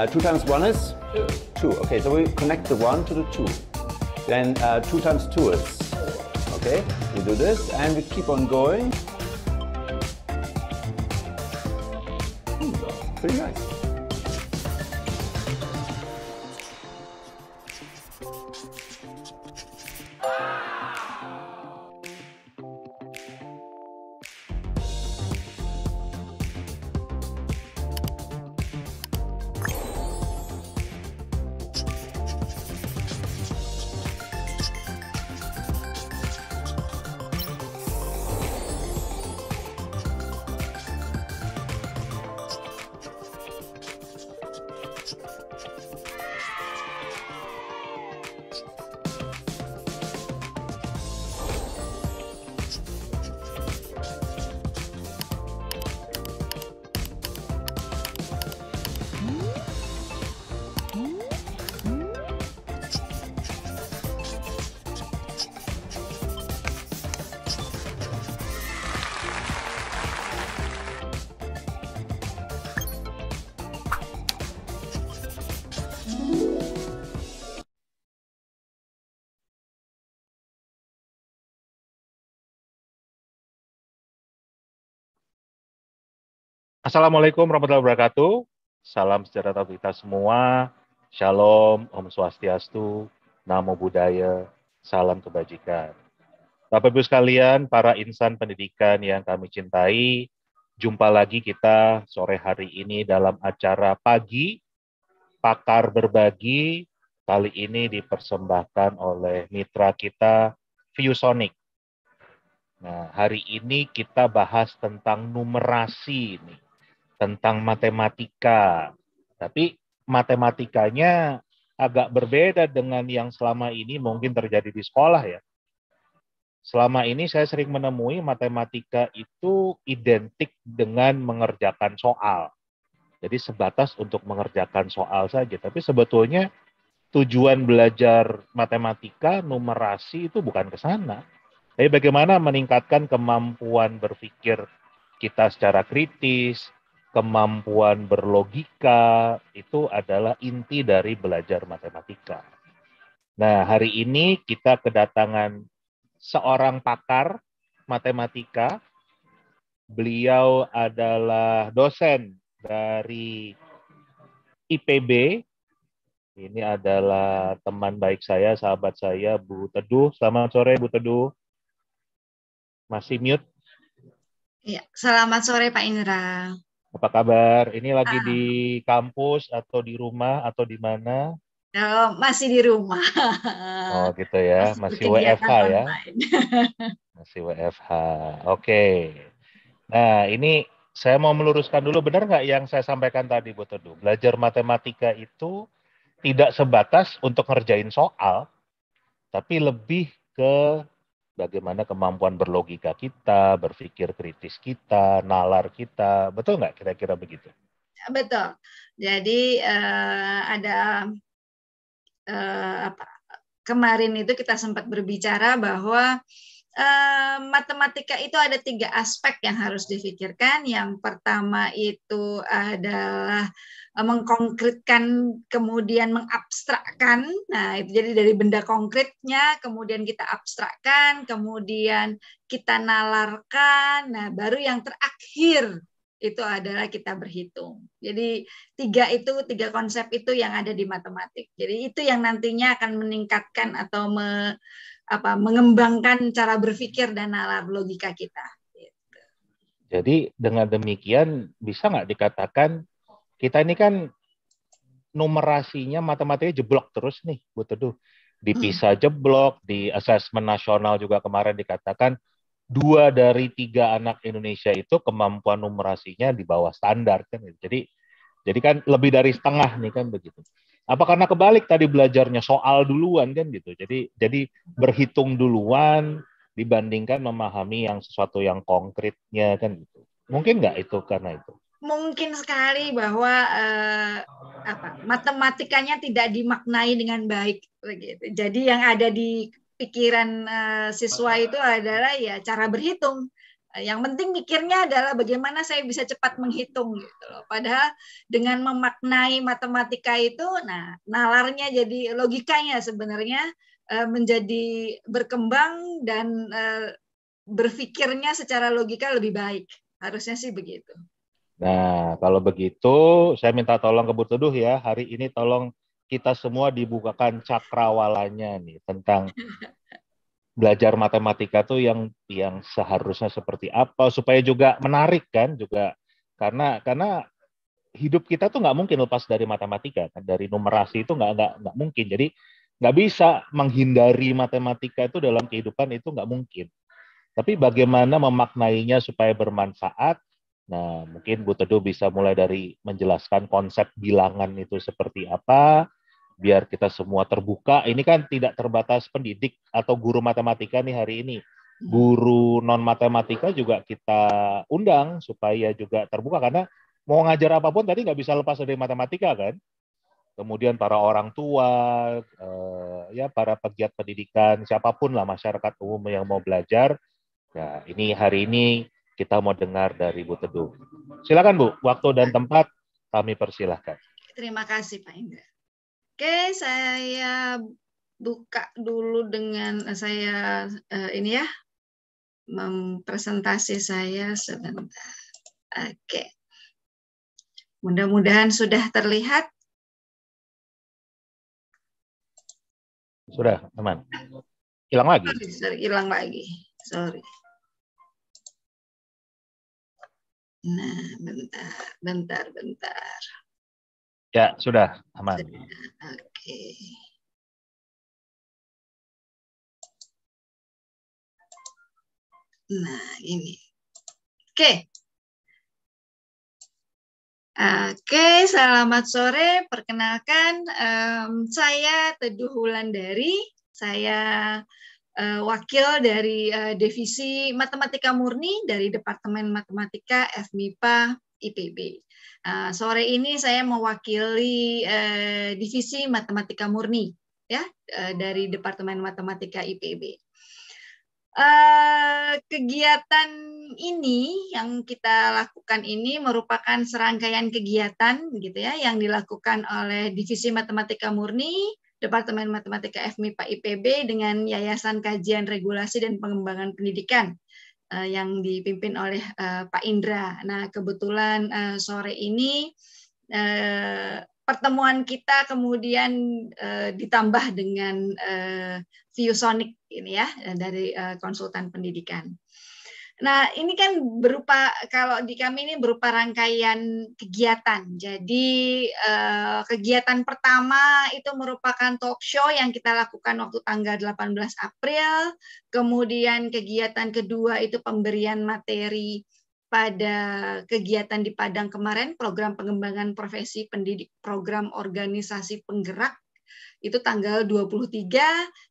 2 times 1 is 2. Okay, so we connect the 1 to the 2. Then 2 times 2 is, okay, we do this and we keep on going. Pretty nice. Assalamualaikum warahmatullahi wabarakatuh. Salam sejahtera untuk kita semua. Shalom, Om Swastiastu, Namo Buddhaya, salam kebajikan. Bapak Ibu sekalian, para insan pendidikan yang kami cintai, jumpa lagi kita sore hari ini dalam acara pagi Pakar Berbagi. Kali ini dipersembahkan oleh mitra kita ViewSonic. Nah, hari ini kita bahas tentang numerasi ini, tentang matematika. Tapi matematikanya agak berbeda dengan yang selama ini mungkin terjadi di sekolah ya. Selama ini saya sering menemui matematika itu identik dengan mengerjakan soal. Jadi sebatas untuk mengerjakan soal saja. Tapi sebetulnya tujuan belajar matematika, numerasi itu bukan ke sana. Tapi bagaimana meningkatkan kemampuan berpikir kita secara kritis, kemampuan berlogika, itu adalah inti dari belajar matematika. Nah, hari ini kita kedatangan seorang pakar matematika. Beliau adalah dosen dari IPB. Ini adalah teman baik saya, sahabat saya, Bu Teduh. Selamat sore, Bu Teduh. Masih mute? Ya, selamat sore Pak Indra. Apa kabar? Ini lagi di kampus atau di rumah atau di mana? Masih di rumah. Oh gitu ya, masih WFH ya? Masih WFH, oke. Nah ini saya mau meluruskan dulu, benar nggak yang saya sampaikan tadi Bu Teduh? Belajar matematika itu tidak sebatas untuk ngerjain soal, tapi lebih ke bagaimana kemampuan berlogika kita, berpikir kritis kita, nalar kita. Betul nggak kira-kira begitu? Betul. Jadi ada kemarin itu kita sempat berbicara bahwa matematika itu ada 3 aspek yang harus difikirkan. Yang pertama itu adalah mengkonkretkan, kemudian mengabstrakkan. Nah, itu jadi dari benda konkretnya, kemudian kita abstrakkan, kemudian kita nalarkan. Nah, baru yang terakhir itu adalah kita berhitung. Jadi 3 konsep itu yang ada di matematik. Jadi itu yang nantinya akan meningkatkan atau mengembangkan cara berpikir dan nalar logika kita. Jadi dengan demikian bisa nggak dikatakan kita ini kan numerasinya matematikanya jeblok terus nih, Bu Teduh. Di PISA jeblok, di asesmen nasional juga kemarin dikatakan 2 dari 3 anak Indonesia itu kemampuan numerasinya di bawah standar kan. Jadi kan lebih dari setengah nih kan begitu. Apa karena kebalik tadi belajarnya soal duluan kan gitu. Jadi berhitung duluan dibandingkan memahami yang sesuatu yang konkretnya kan gitu. Mungkin nggak itu karena itu? Mungkin sekali bahwa matematikanya tidak dimaknai dengan baik begitu. Jadi yang ada di pikiran siswa itu adalah ya cara berhitung. Yang penting mikirnya adalah bagaimana saya bisa cepat menghitung gitu loh. Padahal dengan memaknai matematika itu, nah nalarnya jadi logikanya sebenarnya menjadi berkembang dan berpikirnya secara logika lebih baik. Harusnya sih begitu. Nah, kalau begitu saya minta tolong ke Bu Teduh ya. Hari ini tolong kita semua dibukakan cakrawalanya nih tentang belajar matematika tuh yang seharusnya seperti apa supaya juga menarik kan juga karena hidup kita tuh nggak mungkin lepas dari matematika kan, dari numerasi itu nggak mungkin. Jadi nggak bisa menghindari matematika itu dalam kehidupan, itu nggak mungkin. Tapi bagaimana memaknainya supaya bermanfaat? Nah, mungkin Bu Teduh bisa mulai dari menjelaskan konsep bilangan itu seperti apa, biar kita semua terbuka. Ini kan tidak terbatas pendidik atau guru matematika nih hari ini. Guru non-matematika juga kita undang supaya juga terbuka, karena mau ngajar apapun tadi nggak bisa lepas dari matematika kan. Kemudian para orang tua, ya para pegiat pendidikan, siapapun lah masyarakat umum yang mau belajar. Ya, ini hari ini kita mau dengar dari Bu Teduh. Silakan Bu, waktu dan tempat kami persilahkan. Terima kasih Pak Indra. Oke, saya buka dulu dengan saya ini ya, mempresentasi saya sebentar. Oke. Mudah-mudahan sudah terlihat. Sudah, aman. Hilang lagi. Sorry, hilang lagi. Sorry. Nah, bentar. Ya, sudah, aman. Oke. Nah, ini. Oke. Oke, selamat sore. Perkenalkan, saya Teduh Wulandari. Saya wakil dari Divisi Matematika Murni dari Departemen Matematika FMIPA IPB. Sore ini saya mewakili Divisi Matematika Murni ya dari Departemen Matematika IPB. Kegiatan ini yang kita lakukan ini merupakan serangkaian kegiatan gitu ya yang dilakukan oleh Divisi Matematika Murni Departemen Matematika FMIPA IPB dengan Yayasan Kajian Regulasi dan Pengembangan Pendidikan yang dipimpin oleh Pak Indra. Nah, kebetulan sore ini pertemuan kita kemudian ditambah dengan ViewSonic ini ya dari konsultan pendidikan. Nah, ini kan berupa, kalau di kami ini berupa rangkaian kegiatan. Jadi kegiatan pertama itu merupakan talk show yang kita lakukan waktu tanggal 18 April. Kemudian kegiatan kedua itu pemberian materi pada kegiatan di Padang kemarin, program pengembangan profesi pendidik, program organisasi penggerak, itu tanggal 23,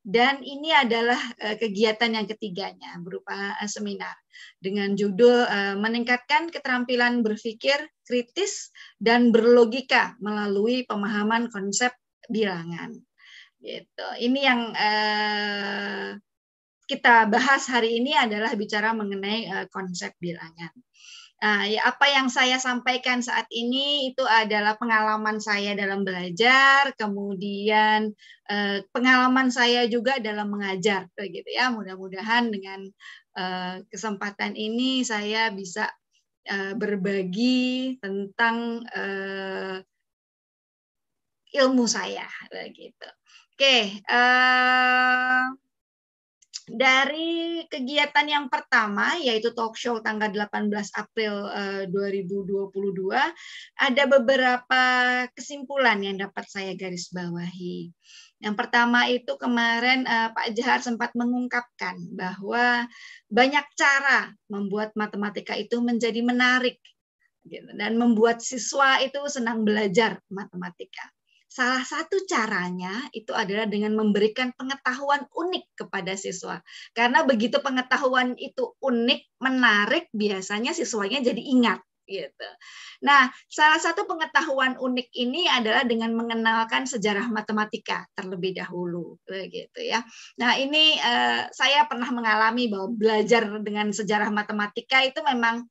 dan ini adalah kegiatan yang ketiganya berupa seminar dengan judul meningkatkan keterampilan berpikir kritis dan berlogika melalui pemahaman konsep bilangan. Gitu. Ini yang kita bahas hari ini adalah bicara mengenai konsep bilangan. Nah, ya, apa yang saya sampaikan saat ini itu adalah pengalaman saya dalam belajar, kemudian pengalaman saya juga dalam mengajar, gitu ya. Mudah-mudahan dengan kesempatan ini saya bisa berbagi tentang ilmu saya, gitu. Oke. Dari kegiatan yang pertama, yaitu talk show tanggal 18 April 2022, ada beberapa kesimpulan yang dapat saya garis bawahi. Yang pertama itu kemarin Pak Jahar sempat mengungkapkan bahwa banyak cara membuat matematika itu menjadi menarik dan membuat siswa itu senang belajar matematika. Salah satu caranya itu adalah dengan memberikan pengetahuan unik kepada siswa. Karena begitu pengetahuan itu unik, menarik, biasanya siswanya jadi ingat. gitu. Nah, salah satu pengetahuan unik ini adalah dengan mengenalkan sejarah matematika terlebih dahulu, begitu ya. Nah, ini saya pernah mengalami bahwa belajar dengan sejarah matematika itu memang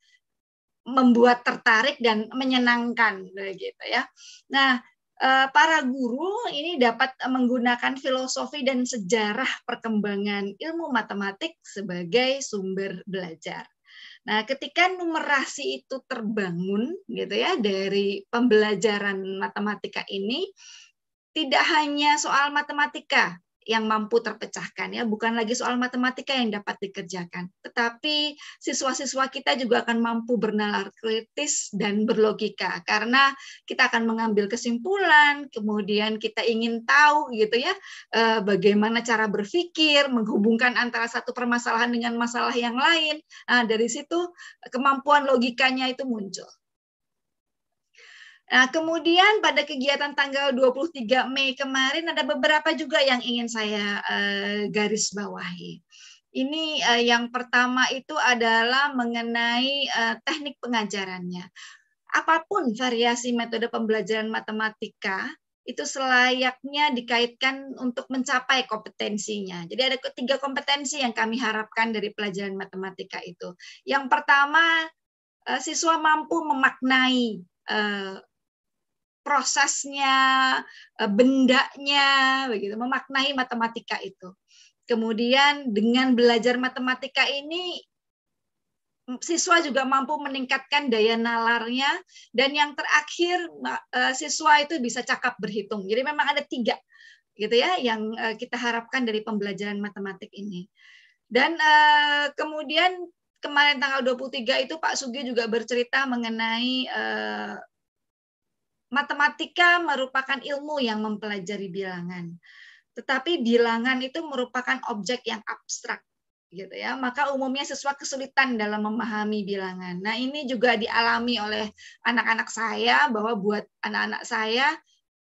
membuat tertarik dan menyenangkan, begitu ya. Nah, para guru ini dapat menggunakan filosofi dan sejarah perkembangan ilmu matematik sebagai sumber belajar. Nah, ketika numerasi itu terbangun gitu ya dari pembelajaran matematika ini, tidak hanya soal matematika yang mampu terpecahkan ya, bukan lagi soal matematika yang dapat dikerjakan, tetapi siswa-siswa kita juga akan mampu bernalar kritis dan berlogika karena kita akan mengambil kesimpulan, kemudian kita ingin tahu gitu ya bagaimana cara berpikir, menghubungkan antara satu permasalahan dengan masalah yang lain. Nah, dari situ kemampuan logikanya itu muncul. Nah, kemudian pada kegiatan tanggal 23 Mei kemarin ada beberapa juga yang ingin saya garis bawahi. Ini yang pertama itu adalah mengenai teknik pengajarannya. Apapun variasi metode pembelajaran matematika, itu selayaknya dikaitkan untuk mencapai kompetensinya. Jadi ada 3 kompetensi yang kami harapkan dari pelajaran matematika itu. Yang pertama, siswa mampu memaknai prosesnya, bendanya, begitu, memaknai matematika itu. Kemudian dengan belajar matematika ini, siswa juga mampu meningkatkan daya nalarnya, dan yang terakhir siswa itu bisa cakap berhitung. Jadi memang ada 3 gitu ya yang kita harapkan dari pembelajaran matematik ini. Dan kemudian kemarin tanggal 23 itu Pak Sugi juga bercerita mengenai matematika merupakan ilmu yang mempelajari bilangan. Tetapi bilangan itu merupakan objek yang abstrak, gitu ya. Maka umumnya siswa kesulitan dalam memahami bilangan. Nah, ini juga dialami oleh anak-anak saya, bahwa buat anak-anak saya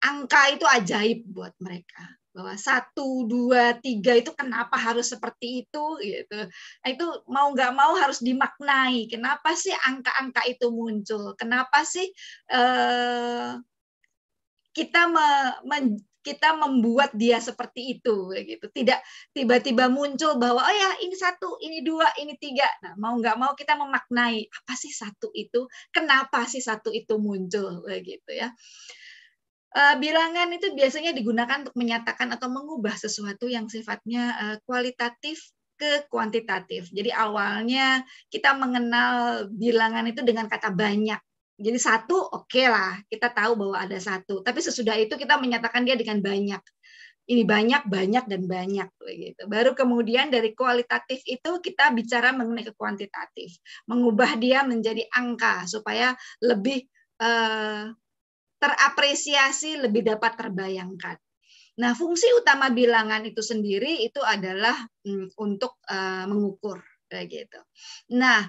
angka itu ajaib buat mereka. Bahwa 1, 2, 3 itu kenapa harus seperti itu, gitu. Nah, itu mau nggak mau harus dimaknai. Kenapa sih angka-angka itu muncul? Kenapa sih kita membuat dia seperti itu, gitu. Tidak tiba-tiba muncul bahwa oh ya ini 1, ini 2, ini 3. Nah, mau nggak mau kita memaknai apa sih 1 itu? Kenapa sih 1 itu muncul, gitu ya. Bilangan itu biasanya digunakan untuk menyatakan atau mengubah sesuatu yang sifatnya kualitatif ke kuantitatif. Jadi awalnya kita mengenal bilangan itu dengan kata banyak. Jadi 1 oke lah, kita tahu bahwa ada 1. Tapi sesudah itu kita menyatakan dia dengan banyak. Ini banyak, banyak, dan banyak. Begitu. Baru kemudian dari kualitatif itu kita bicara mengenai ke kuantitatif. Mengubah dia menjadi angka supaya lebih terapresiasi, lebih dapat terbayangkan. Nah, fungsi utama bilangan itu sendiri itu adalah untuk mengukur, kayak gitu. Nah,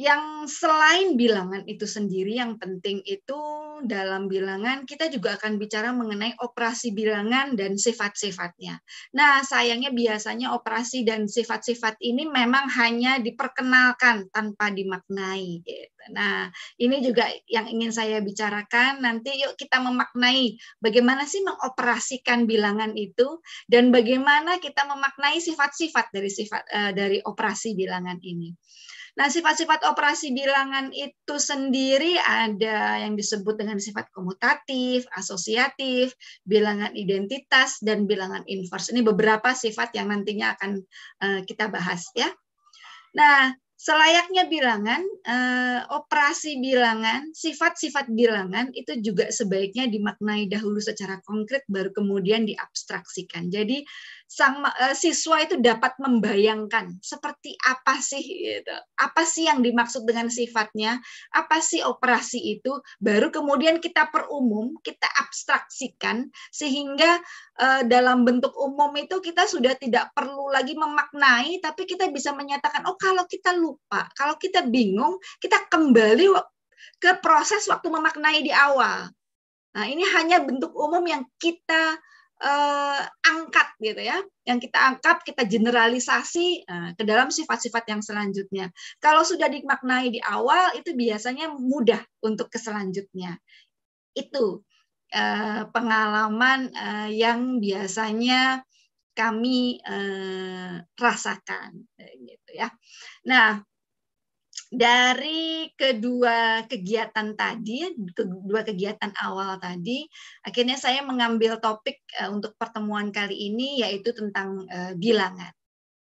yang selain bilangan itu sendiri, yang penting itu dalam bilangan kita juga akan bicara mengenai operasi bilangan dan sifat-sifatnya. Nah, sayangnya biasanya operasi dan sifat-sifat ini memang hanya diperkenalkan tanpa dimaknai. Gitu. Nah, ini juga yang ingin saya bicarakan. Nanti yuk kita memaknai bagaimana sih mengoperasikan bilangan itu dan bagaimana kita memaknai sifat-sifat dari operasi bilangan ini. Nah, sifat-sifat operasi bilangan itu sendiri ada yang disebut dengan sifat komutatif, asosiatif, bilangan identitas, dan bilangan inverse. Ini beberapa sifat yang nantinya akan kita bahas ya. Nah, selayaknya bilangan, operasi bilangan, sifat-sifat bilangan itu juga sebaiknya dimaknai dahulu secara konkret, baru kemudian diabstraksikan. Jadi siswa itu dapat membayangkan seperti apa sih, gitu. Apa sih yang dimaksud dengan sifatnya, apa sih operasi itu, baru kemudian kita perumum, kita abstraksikan, sehingga dalam bentuk umum itu kita sudah tidak perlu lagi memaknai, tapi kita bisa menyatakan, oh kalau kita lupa, kalau kita bingung, kita kembali ke proses waktu memaknai di awal. Nah, ini hanya bentuk umum yang kita angkat gitu ya, yang kita angkat, kita generalisasi ke dalam sifat-sifat yang selanjutnya. Kalau sudah dimaknai di awal, itu biasanya mudah untuk ke selanjutnya. Itu pengalaman yang biasanya kami rasakan, gitu ya. Nah, dari kedua kegiatan awal tadi, akhirnya saya mengambil topik untuk pertemuan kali ini, yaitu tentang bilangan.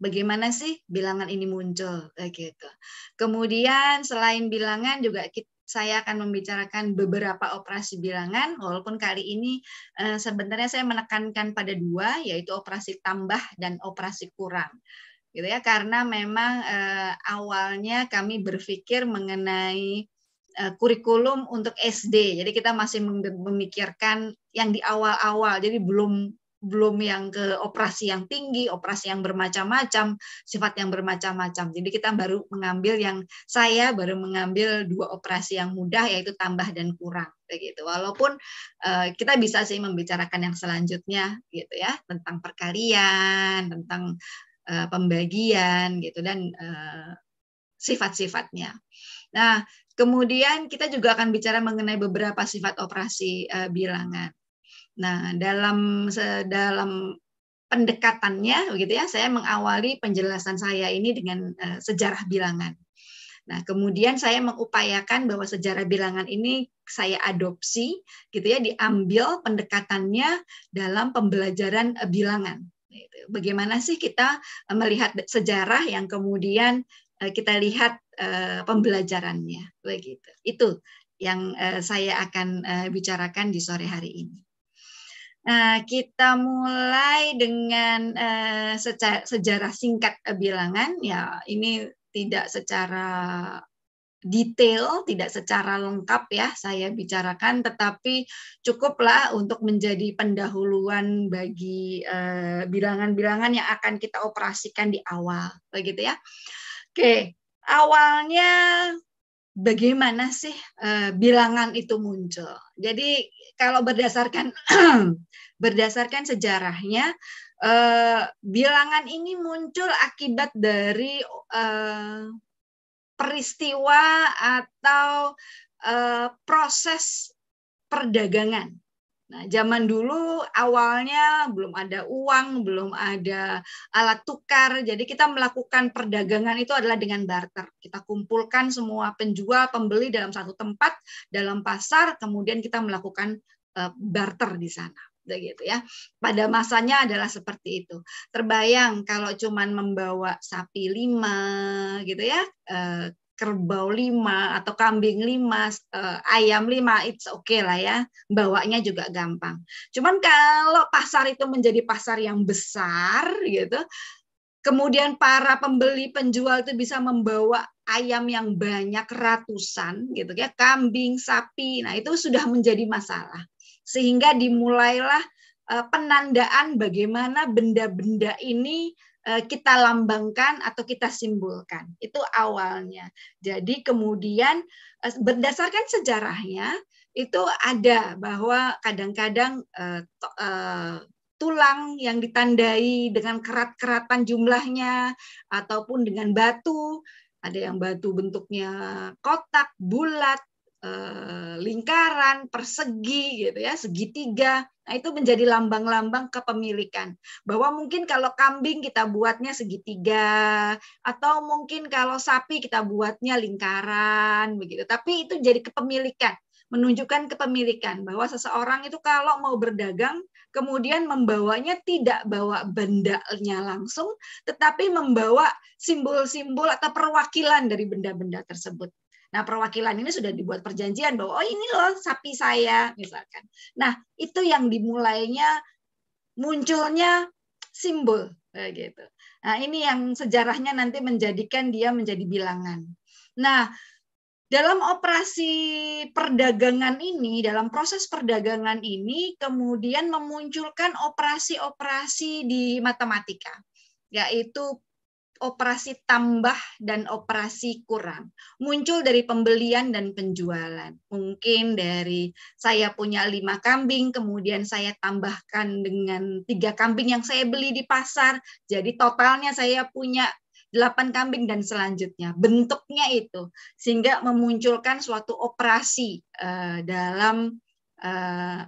Bagaimana sih bilangan ini muncul, gitu. Kemudian selain bilangan juga saya akan membicarakan beberapa operasi bilangan, walaupun kali ini sebenarnya saya menekankan pada dua, yaitu operasi tambah dan operasi kurang. Gitu ya, karena memang awalnya kami berpikir mengenai kurikulum untuk SD, jadi kita masih memikirkan yang di awal-awal, jadi belum yang ke operasi yang tinggi, operasi yang bermacam-macam, sifat yang bermacam-macam. Jadi kita saya baru mengambil dua operasi yang mudah, yaitu tambah dan kurang, begitu. Walaupun kita bisa sih membicarakan yang selanjutnya, gitu ya, tentang perkalian, tentang pembagian gitu dan sifat-sifatnya. Nah, kemudian kita juga akan bicara mengenai beberapa sifat operasi bilangan. Nah, dalam pendekatannya begitu ya, saya mengawali penjelasan saya ini dengan sejarah bilangan. Nah, kemudian saya mengupayakan bahwa sejarah bilangan ini saya adopsi gitu ya, diambil pendekatannya dalam pembelajaran bilangan. Bagaimana sih kita melihat sejarah yang kemudian kita lihat pembelajarannya, begitu. Itu yang saya akan bicarakan di sore hari ini. Nah, kita mulai dengan sejarah singkat bilangan. Ya, ini tidak secara detail, tidak secara lengkap ya saya bicarakan, tetapi cukuplah untuk menjadi pendahuluan bagi bilangan-bilangan yang akan kita operasikan di awal, begitu ya. Oke, awalnya bagaimana sih bilangan itu muncul? Jadi kalau berdasarkan sejarahnya, bilangan ini muncul akibat dari peristiwa atau proses perdagangan. Nah, zaman dulu awalnya belum ada uang, belum ada alat tukar, jadi kita melakukan perdagangan itu adalah dengan barter. Kita kumpulkan semua penjual, pembeli dalam satu tempat, dalam pasar, kemudian kita melakukan barter di sana. Gitu ya. Pada masanya adalah seperti itu. Terbayang kalau cuman membawa sapi 5 gitu ya, kerbau 5 atau kambing 5, ayam 5, it's okay lah ya, bawanya juga gampang. Cuman kalau pasar itu menjadi pasar yang besar gitu, kemudian para pembeli penjual itu bisa membawa ayam yang banyak ratusan gitu ya, kambing, sapi, nah itu sudah menjadi masalah. Sehingga dimulailah penandaan bagaimana benda-benda ini kita lambangkan atau kita simbolkan. Itu awalnya. Jadi kemudian berdasarkan sejarahnya itu ada bahwa kadang-kadang tulang yang ditandai dengan kerat-keratan jumlahnya ataupun dengan batu. Ada yang batu bentuknya kotak, bulat, lingkaran, persegi gitu ya, segitiga. Nah, itu menjadi lambang-lambang kepemilikan. Bahwa mungkin kalau kambing kita buatnya segitiga, atau mungkin kalau sapi kita buatnya lingkaran begitu. Tapi itu jadi kepemilikan, menunjukkan kepemilikan bahwa seseorang itu kalau mau berdagang kemudian membawanya tidak bawa bendanya langsung, tetapi membawa simbol-simbol atau perwakilan dari benda-benda tersebut. Nah, perwakilan ini sudah dibuat perjanjian bahwa oh ini loh sapi saya misalkan. Nah, itu yang dimulainya munculnya simbol gitu. Nah, ini yang sejarahnya nanti menjadikan dia menjadi bilangan. Nah, dalam operasi perdagangan ini, dalam proses perdagangan ini kemudian memunculkan operasi-operasi di matematika, yaitu operasi tambah dan operasi kurang. Muncul dari pembelian dan penjualan. Mungkin dari saya punya 5 kambing, kemudian saya tambahkan dengan 3 kambing yang saya beli di pasar. Jadi totalnya saya punya 8 kambing dan selanjutnya. Bentuknya itu. Sehingga memunculkan suatu operasi dalam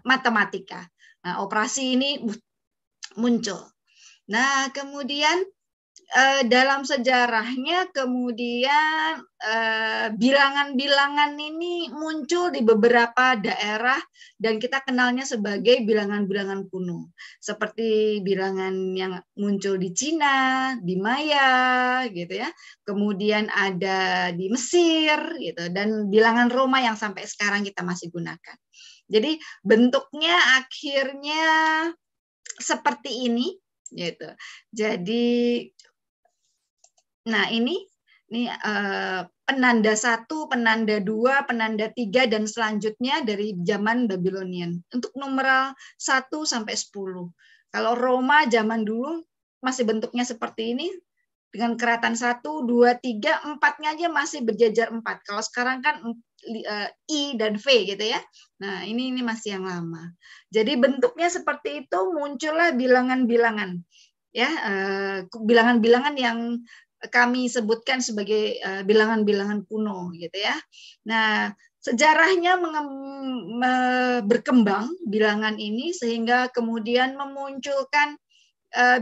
matematika. Nah, operasi ini muncul. Nah, kemudian dalam sejarahnya kemudian bilangan-bilangan ini muncul di beberapa daerah dan kita kenalnya sebagai bilangan-bilangan kuno. Seperti bilangan yang muncul di Cina, di Maya gitu ya. Kemudian ada di Mesir gitu dan bilangan Roma yang sampai sekarang kita masih gunakan. Jadi bentuknya akhirnya seperti ini gitu. Jadi nah ini penanda 1, penanda 2, penanda 3 dan selanjutnya dari zaman Babylonian untuk numeral 1 sampai 10. Kalau Roma zaman dulu masih bentuknya seperti ini dengan keratan 1, 2, 3, 4-nya aja masih berjajar 4. Kalau sekarang kan I dan V gitu ya. Nah, ini masih yang lama. Jadi bentuknya seperti itu, muncullah bilangan-bilangan. Ya, bilangan-bilangan yang kami sebutkan sebagai bilangan-bilangan kuno gitu ya. Nah, sejarahnya berkembang bilangan ini sehingga kemudian memunculkan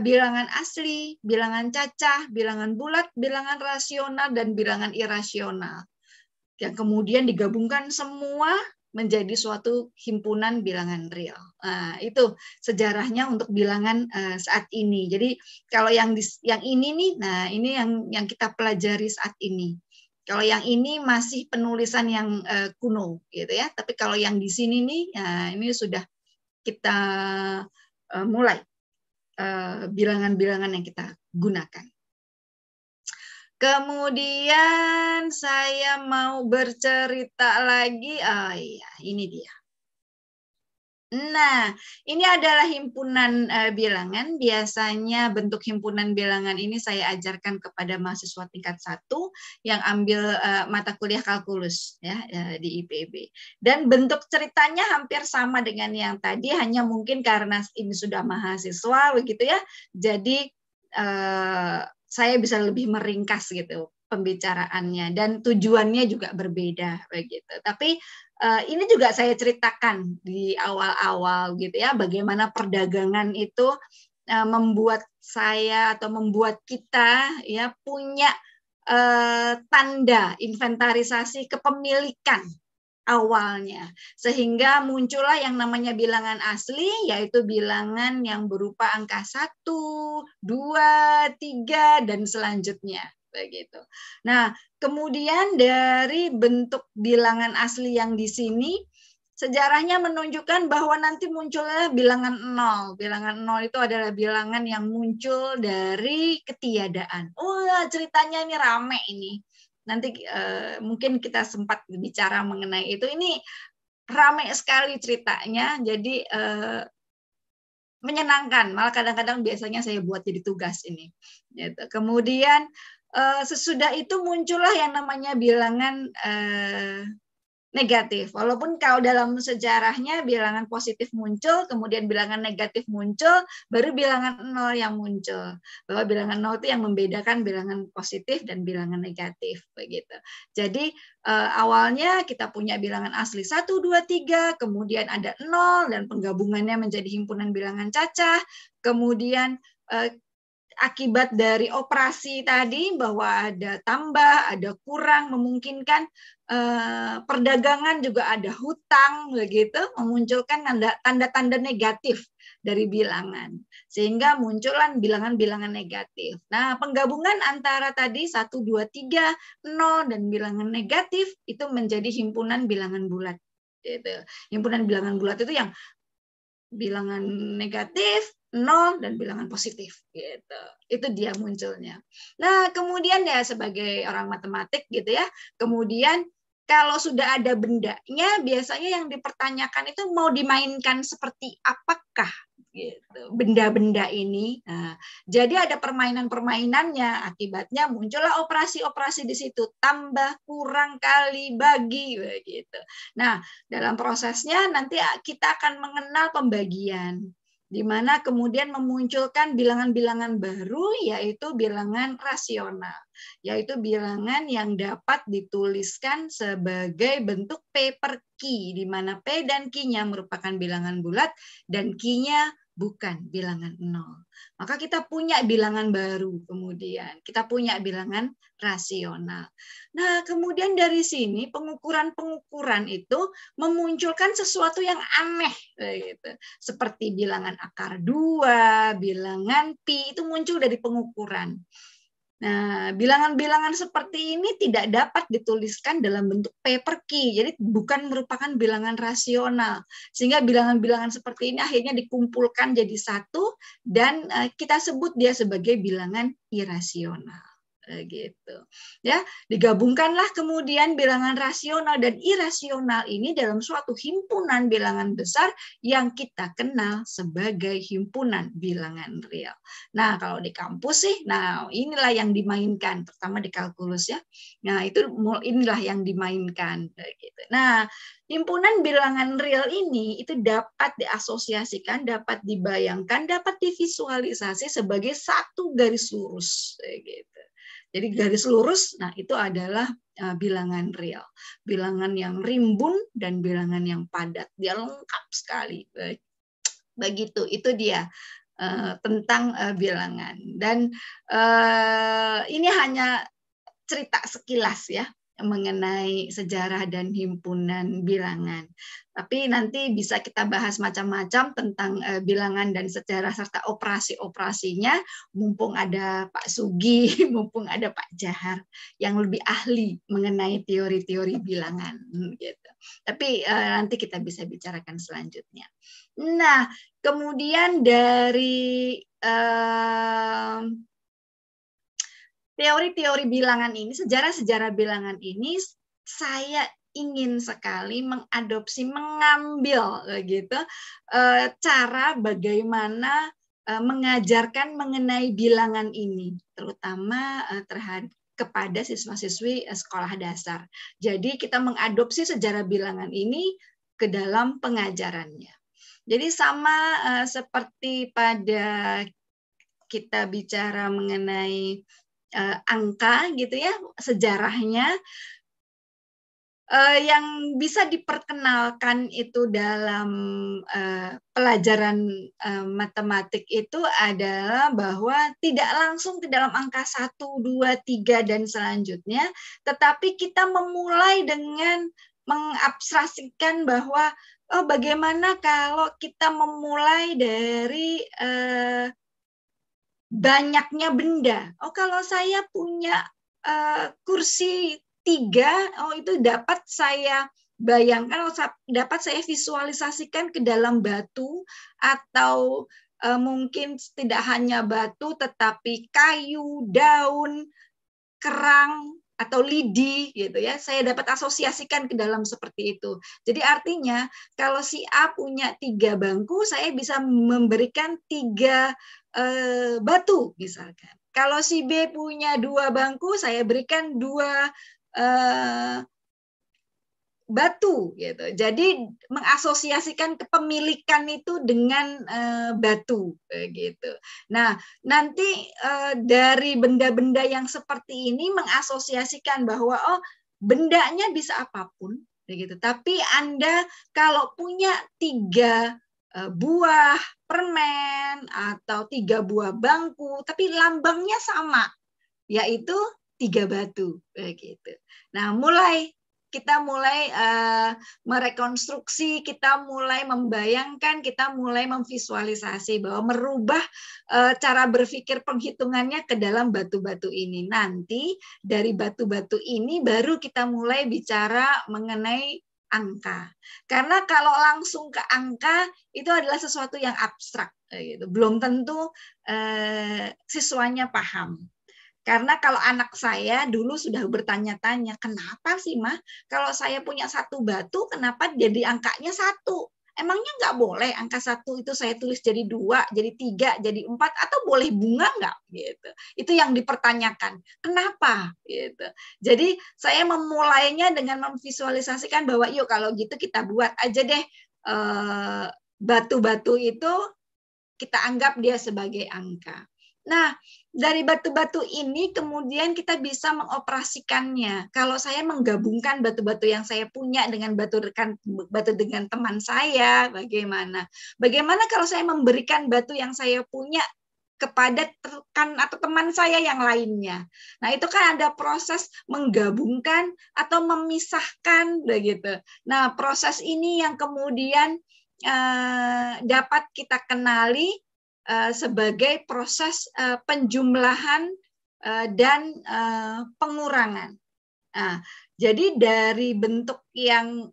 bilangan asli, bilangan cacah, bilangan bulat, bilangan rasional dan bilangan irasional. Yang kemudian digabungkan semua menjadi suatu himpunan bilangan real. Nah, itu sejarahnya untuk bilangan saat ini. Jadi kalau yang ini nih, nah ini yang kita pelajari saat ini. Kalau yang ini masih penulisan yang kuno, gitu ya. Tapi kalau yang di sini nih, nah ini sudah kita mulai bilangan-bilangan yang kita gunakan. Kemudian saya mau bercerita lagi, iya ini dia. Nah, ini adalah himpunan bilangan. Biasanya bentuk himpunan bilangan ini saya ajarkan kepada mahasiswa tingkat 1 yang ambil mata kuliah kalkulus ya di IPB. Dan bentuk ceritanya hampir sama dengan yang tadi, hanya mungkin karena ini sudah mahasiswa begitu ya. Jadi saya bisa lebih meringkas gitu pembicaraannya dan tujuannya juga berbeda begitu. Tapi ini juga saya ceritakan di awal-awal gitu ya, bagaimana perdagangan itu membuat saya atau membuat kita ya punya tanda inventarisasi kepemilikan awalnya, sehingga muncullah yang namanya bilangan asli, yaitu bilangan yang berupa angka 1, 2, 3 dan selanjutnya begitu. Nah, kemudian dari bentuk bilangan asli yang di sini, sejarahnya menunjukkan bahwa nanti munculnya bilangan 0. Bilangan 0 itu adalah bilangan yang muncul dari ketiadaan. Oh, ceritanya ini rame ini. Nanti mungkin kita sempat bicara mengenai itu. Ini ramai sekali ceritanya, jadi menyenangkan. Malah kadang-kadang biasanya saya buat jadi tugas ini. Gitu. Kemudian sesudah itu muncullah yang namanya bilangan negatif. Walaupun kalau dalam sejarahnya bilangan positif muncul, kemudian bilangan negatif muncul, baru bilangan 0 yang muncul. Bahwa bilangan 0 itu yang membedakan bilangan positif dan bilangan negatif begitu. Jadi awalnya kita punya bilangan asli 1, 2, 3, kemudian ada 0 dan penggabungannya menjadi himpunan bilangan cacah, kemudian akibat dari operasi tadi bahwa ada tambah, ada kurang, memungkinkan perdagangan juga ada hutang begitu, memunculkan tanda-tanda negatif dari bilangan, sehingga munculan bilangan-bilangan negatif. Nah, penggabungan antara tadi 1, 2, 3, 0 dan bilangan negatif itu menjadi himpunan bilangan bulat. Gitu. Himpunan bilangan bulat itu yang bilangan negatif, 0 dan bilangan positif gitu. Itu dia munculnya. Nah, kemudian ya sebagai orang matematik gitu ya, kemudian kalau sudah ada bendanya biasanya yang dipertanyakan itu mau dimainkan seperti apakah gitu, benda-benda ini. Nah, jadi ada permainan-permainannya, akibatnya muncullah operasi-operasi di situ, tambah, kurang, kali, bagi, begitu. Nah, dalam prosesnya nanti kita akan mengenal pembagian, di mana kemudian memunculkan bilangan-bilangan baru, yaitu bilangan rasional, yaitu bilangan yang dapat dituliskan sebagai bentuk paper key, di mana P dan Q-nya merupakan bilangan bulat dan Q-nya bukan bilangan 0. Maka kita punya bilangan baru, kemudian kita punya bilangan rasional. Nah, kemudian dari sini pengukuran-pengukuran itu memunculkan sesuatu yang aneh, gitu. Seperti bilangan akar 2, bilangan pi, itu muncul dari pengukuran. Nah, bilangan-bilangan seperti ini tidak dapat dituliskan dalam bentuk paper key, jadi bukan merupakan bilangan rasional. Sehingga bilangan-bilangan seperti ini akhirnya dikumpulkan jadi satu dan kita sebut dia sebagai bilangan irasional. Gitu ya, digabungkanlah kemudian bilangan rasional dan irasional ini dalam suatu himpunan bilangan besar yang kita kenal sebagai himpunan bilangan real. Nah, kalau di kampus sih, nah inilah yang dimainkan, terutama di kalkulus ya. Nah, inilah yang dimainkan gitu. Nah, himpunan bilangan real ini itu dapat diasosiasikan, dapat dibayangkan, dapat divisualisasi sebagai satu garis lurus gitu. Jadi garis lurus, nah itu adalah bilangan real. Bilangan yang rimbun dan bilangan yang padat. Dia lengkap sekali. Begitu, itu dia tentang bilangan. Dan ini hanya cerita sekilas ya, mengenai sejarah dan himpunan bilangan. Tapi nanti bisa kita bahas macam-macam tentang bilangan dan sejarah serta operasi-operasinya, mumpung ada Pak Sugi, mumpung ada Pak Jahar yang lebih ahli mengenai teori-teori bilangan gitu. Tapi nanti kita bisa bicarakan selanjutnya. Nah, kemudian dari teori-teori bilangan ini, sejarah-sejarah bilangan ini, saya ingin sekali mengadopsi, mengambil gitu cara bagaimana mengajarkan mengenai bilangan ini, terutama kepada siswa-siswi sekolah dasar. Jadi kita mengadopsi sejarah bilangan ini ke dalam pengajarannya. Jadi sama seperti pada kita bicara mengenai angka gitu ya, sejarahnya yang bisa diperkenalkan itu dalam pelajaran matematik itu adalah bahwa tidak langsung ke dalam angka 1, 2, 3 dan selanjutnya, tetapi kita memulai dengan mengabstraksikan bahwa bagaimana kalau kita memulai dari banyaknya benda. Kalau saya punya kursi 3, itu dapat saya bayangkan, dapat saya visualisasikan ke dalam batu, atau mungkin tidak hanya batu, tetapi kayu, daun, kerang, atau lidi, gitu ya. Saya dapat asosiasikan ke dalam seperti itu. Jadi artinya, kalau si A punya 3 bangku, saya bisa memberikan 3 batu, misalkan. Kalau si B punya 2 bangku, saya berikan 2 batu gitu. Jadi mengasosiasikan kepemilikan itu dengan batu gitu. Nah, nanti dari benda-benda yang seperti ini mengasosiasikan bahwa bendanya bisa apapun gitu. Tapi Anda kalau punya 3 buah permen atau 3 buah bangku, tapi lambangnya sama, yaitu 3 batu gitu. Nah, kita mulai merekonstruksi, kita mulai membayangkan, kita mulai memvisualisasi bahwa merubah cara berpikir penghitungannya ke dalam batu-batu ini. Nanti dari batu-batu ini baru kita mulai bicara mengenai angka. Karena kalau langsung ke angka itu adalah sesuatu yang abstrak gitu. Belum tentu siswanya paham. Karena kalau anak saya dulu sudah bertanya-tanya, kenapa sih Mah kalau saya punya 1 batu, kenapa jadi angkanya 1? Emangnya nggak boleh angka 1 itu saya tulis jadi 2, jadi 3, jadi 4, atau boleh bunga nggak? Gitu. Itu yang dipertanyakan. Kenapa? Gitu. Jadi saya memulainya dengan memvisualisasikan bahwa yuk kalau gitu kita buat aja deh batu-batu itu kita anggap dia sebagai angka. Nah, dari batu-batu ini kemudian kita bisa mengoperasikannya. Kalau saya menggabungkan batu-batu yang saya punya dengan batu dengan teman saya, bagaimana? Bagaimana kalau saya memberikan batu yang saya punya kepada rekan atau teman saya yang lainnya? Nah, itu kan ada proses menggabungkan atau memisahkan begitu. Nah, proses ini yang kemudian dapat kita kenali sebagai proses penjumlahan dan pengurangan. Nah, jadi dari bentuk yang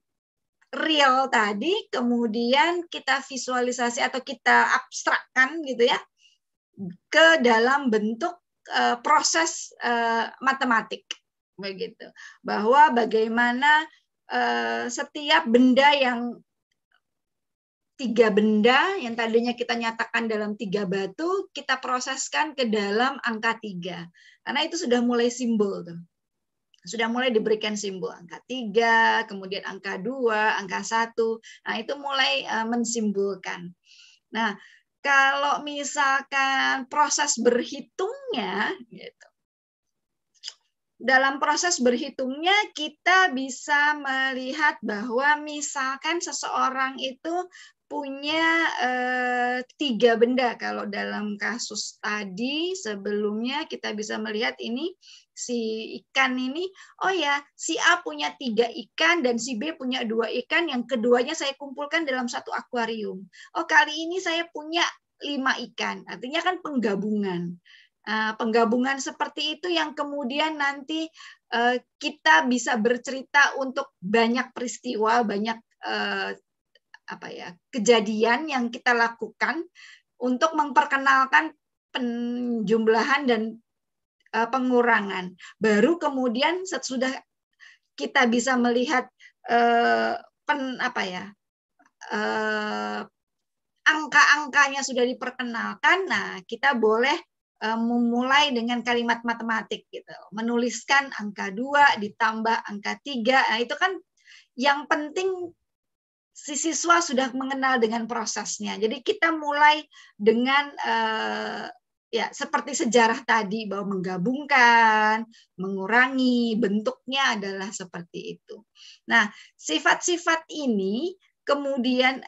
real tadi, kemudian kita visualisasi atau kita abstrakkan gitu ya, ke dalam bentuk proses matematik, begitu. Bahwa bagaimana setiap benda yang 3 benda yang tadinya kita nyatakan dalam 3 batu, kita proseskan ke dalam angka 3. Karena itu sudah mulai simbol tuh. Sudah mulai diberikan simbol angka 3, kemudian angka 2, angka 1. Nah, itu mulai mensimbolkan. Nah, kalau misalkan proses berhitungnya gitu. Dalam proses berhitungnya kita bisa melihat bahwa misalkan seseorang itu punya 3 benda. Kalau dalam kasus tadi sebelumnya kita bisa melihat ini si ikan ini, oh ya si A punya 3 ikan dan si B punya 2 ikan, yang keduanya saya kumpulkan dalam satu akuarium. Oh kali ini saya punya 5 ikan, artinya kan penggabungan. Penggabungan seperti itu yang kemudian nanti kita bisa bercerita untuk banyak peristiwa, banyak kejadian yang kita lakukan untuk memperkenalkan penjumlahan dan pengurangan. Baru kemudian sesudah kita bisa melihat angka-angkanya sudah diperkenalkan, nah kita boleh memulai dengan kalimat matematik gitu. Menuliskan angka 2 ditambah angka 3. Nah, itu kan yang penting si siswa sudah mengenal dengan prosesnya. Jadi kita mulai dengan seperti sejarah tadi bahwa menggabungkan, mengurangi, bentuknya adalah seperti itu. Nah, sifat-sifat ini kemudian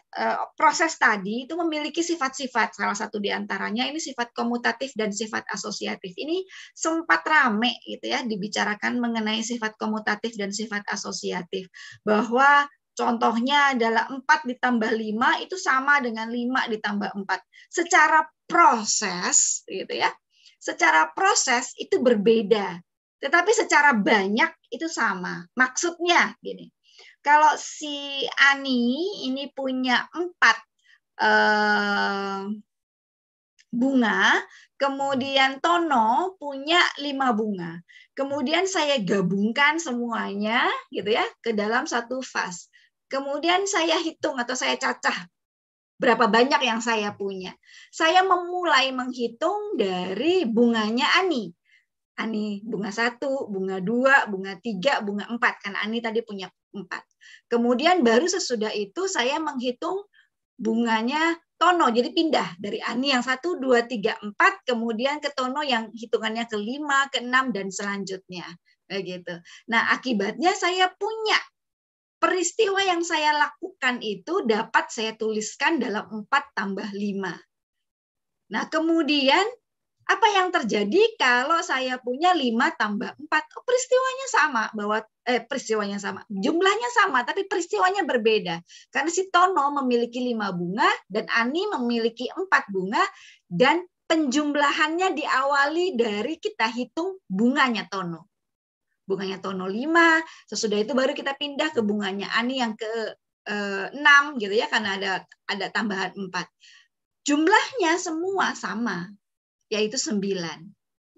proses tadi itu memiliki sifat-sifat. Salah satu diantaranya ini sifat komutatif dan sifat asosiatif. Ini sempat rame gitu ya dibicarakan mengenai sifat komutatif dan sifat asosiatif. Bahwa contohnya adalah 4 ditambah 5 itu sama dengan 5 ditambah 4. Secara proses gitu ya. Secara proses itu berbeda. Tetapi secara banyak itu sama. Maksudnya gini. Kalau si Ani ini punya 4 bunga, kemudian Tono punya 5 bunga. Kemudian saya gabungkan semuanya gitu ya ke dalam satu vas. Kemudian saya hitung atau saya cacah berapa banyak yang saya punya. Saya memulai menghitung dari bunganya Ani. Ani bunga 1, bunga 2, bunga 3, bunga 4. Karena Ani tadi punya 4. Kemudian baru sesudah itu saya menghitung bunganya Tono. Jadi pindah dari Ani yang 1, 2, 3, 4. Kemudian ke Tono yang hitungannya ke 5, ke 6, dan selanjutnya. Begitu. Nah, akibatnya saya punya peristiwa yang saya lakukan itu dapat saya tuliskan dalam 4 tambah 5. Nah, kemudian apa yang terjadi kalau saya punya 5 tambah 4? Oh, peristiwanya sama, peristiwanya sama. Jumlahnya sama, tapi peristiwanya berbeda. Karena si Tono memiliki 5 bunga dan Ani memiliki 4 bunga, dan penjumlahannya diawali dari kita hitung bunganya Tono. Bunganya Tono 5, sesudah itu baru kita pindah ke bunganya Ani yang ke 6 gitu ya, karena ada tambahan 4. Jumlahnya semua sama, yaitu 9.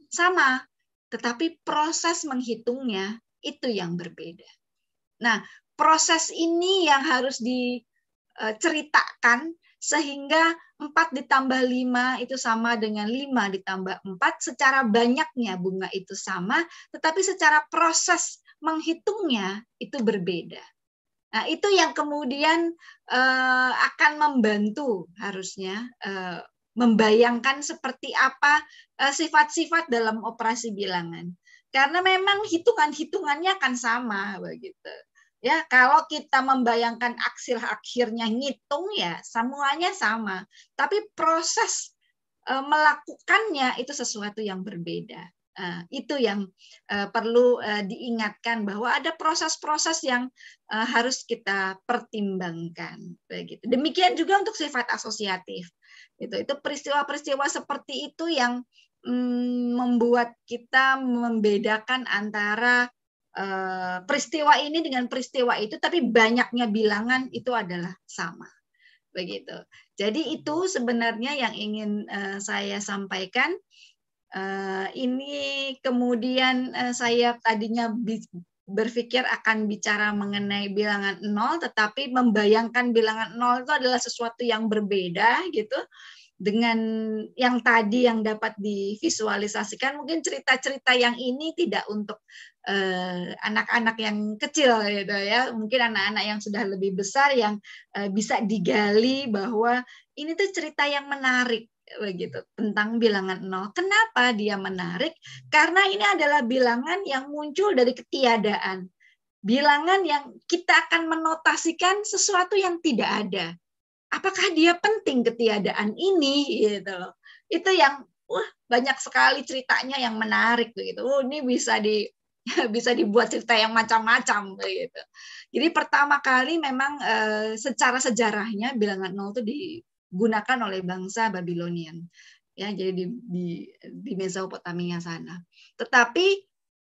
Sama, tetapi proses menghitungnya itu yang berbeda. Nah, proses ini yang harus ceritakan sehingga 4 ditambah 5 itu sama dengan 5 ditambah 4. Secara banyaknya bunga itu sama, tetapi secara proses menghitungnya itu berbeda. Nah, itu yang kemudian akan membantu harusnya membayangkan seperti apa sifat-sifat dalam operasi bilangan. Karena memang hitungan-hitungannya akan sama begitu. Ya, kalau kita membayangkan akhirnya ngitung ya semuanya sama, tapi proses melakukannya itu sesuatu yang berbeda. Itu yang perlu diingatkan bahwa ada proses-proses yang harus kita pertimbangkan begitu. Demikian juga untuk sifat asosiatif. Itu peristiwa-peristiwa seperti itu yang membuat kita membedakan antara peristiwa ini dengan peristiwa itu, tapi banyaknya bilangan itu adalah sama. Begitu. Jadi itu sebenarnya yang ingin saya sampaikan. Ini kemudian saya tadinya berpikir akan bicara mengenai bilangan 0, tetapi membayangkan bilangan 0 itu adalah sesuatu yang berbeda gitu dengan yang tadi yang dapat divisualisasikan. Mungkin cerita-cerita yang ini tidak untuk anak-anak yang kecil gitu ya, mungkin anak-anak yang sudah lebih besar yang bisa digali bahwa ini tuh cerita yang menarik begitu tentang bilangan 0. Kenapa dia menarik? Karena ini adalah bilangan yang muncul dari ketiadaan. Bilangan yang kita akan menotasikan sesuatu yang tidak ada. Apakah dia penting ketiadaan ini gitu loh. Itu yang banyak sekali ceritanya yang menarik begitu. Ini bisa dibuat cerita yang macam-macam begitu. Jadi pertama kali memang secara sejarahnya bilangan 0 itu digunakan oleh bangsa Babylonian, ya, jadi di Mesopotamia sana. Tetapi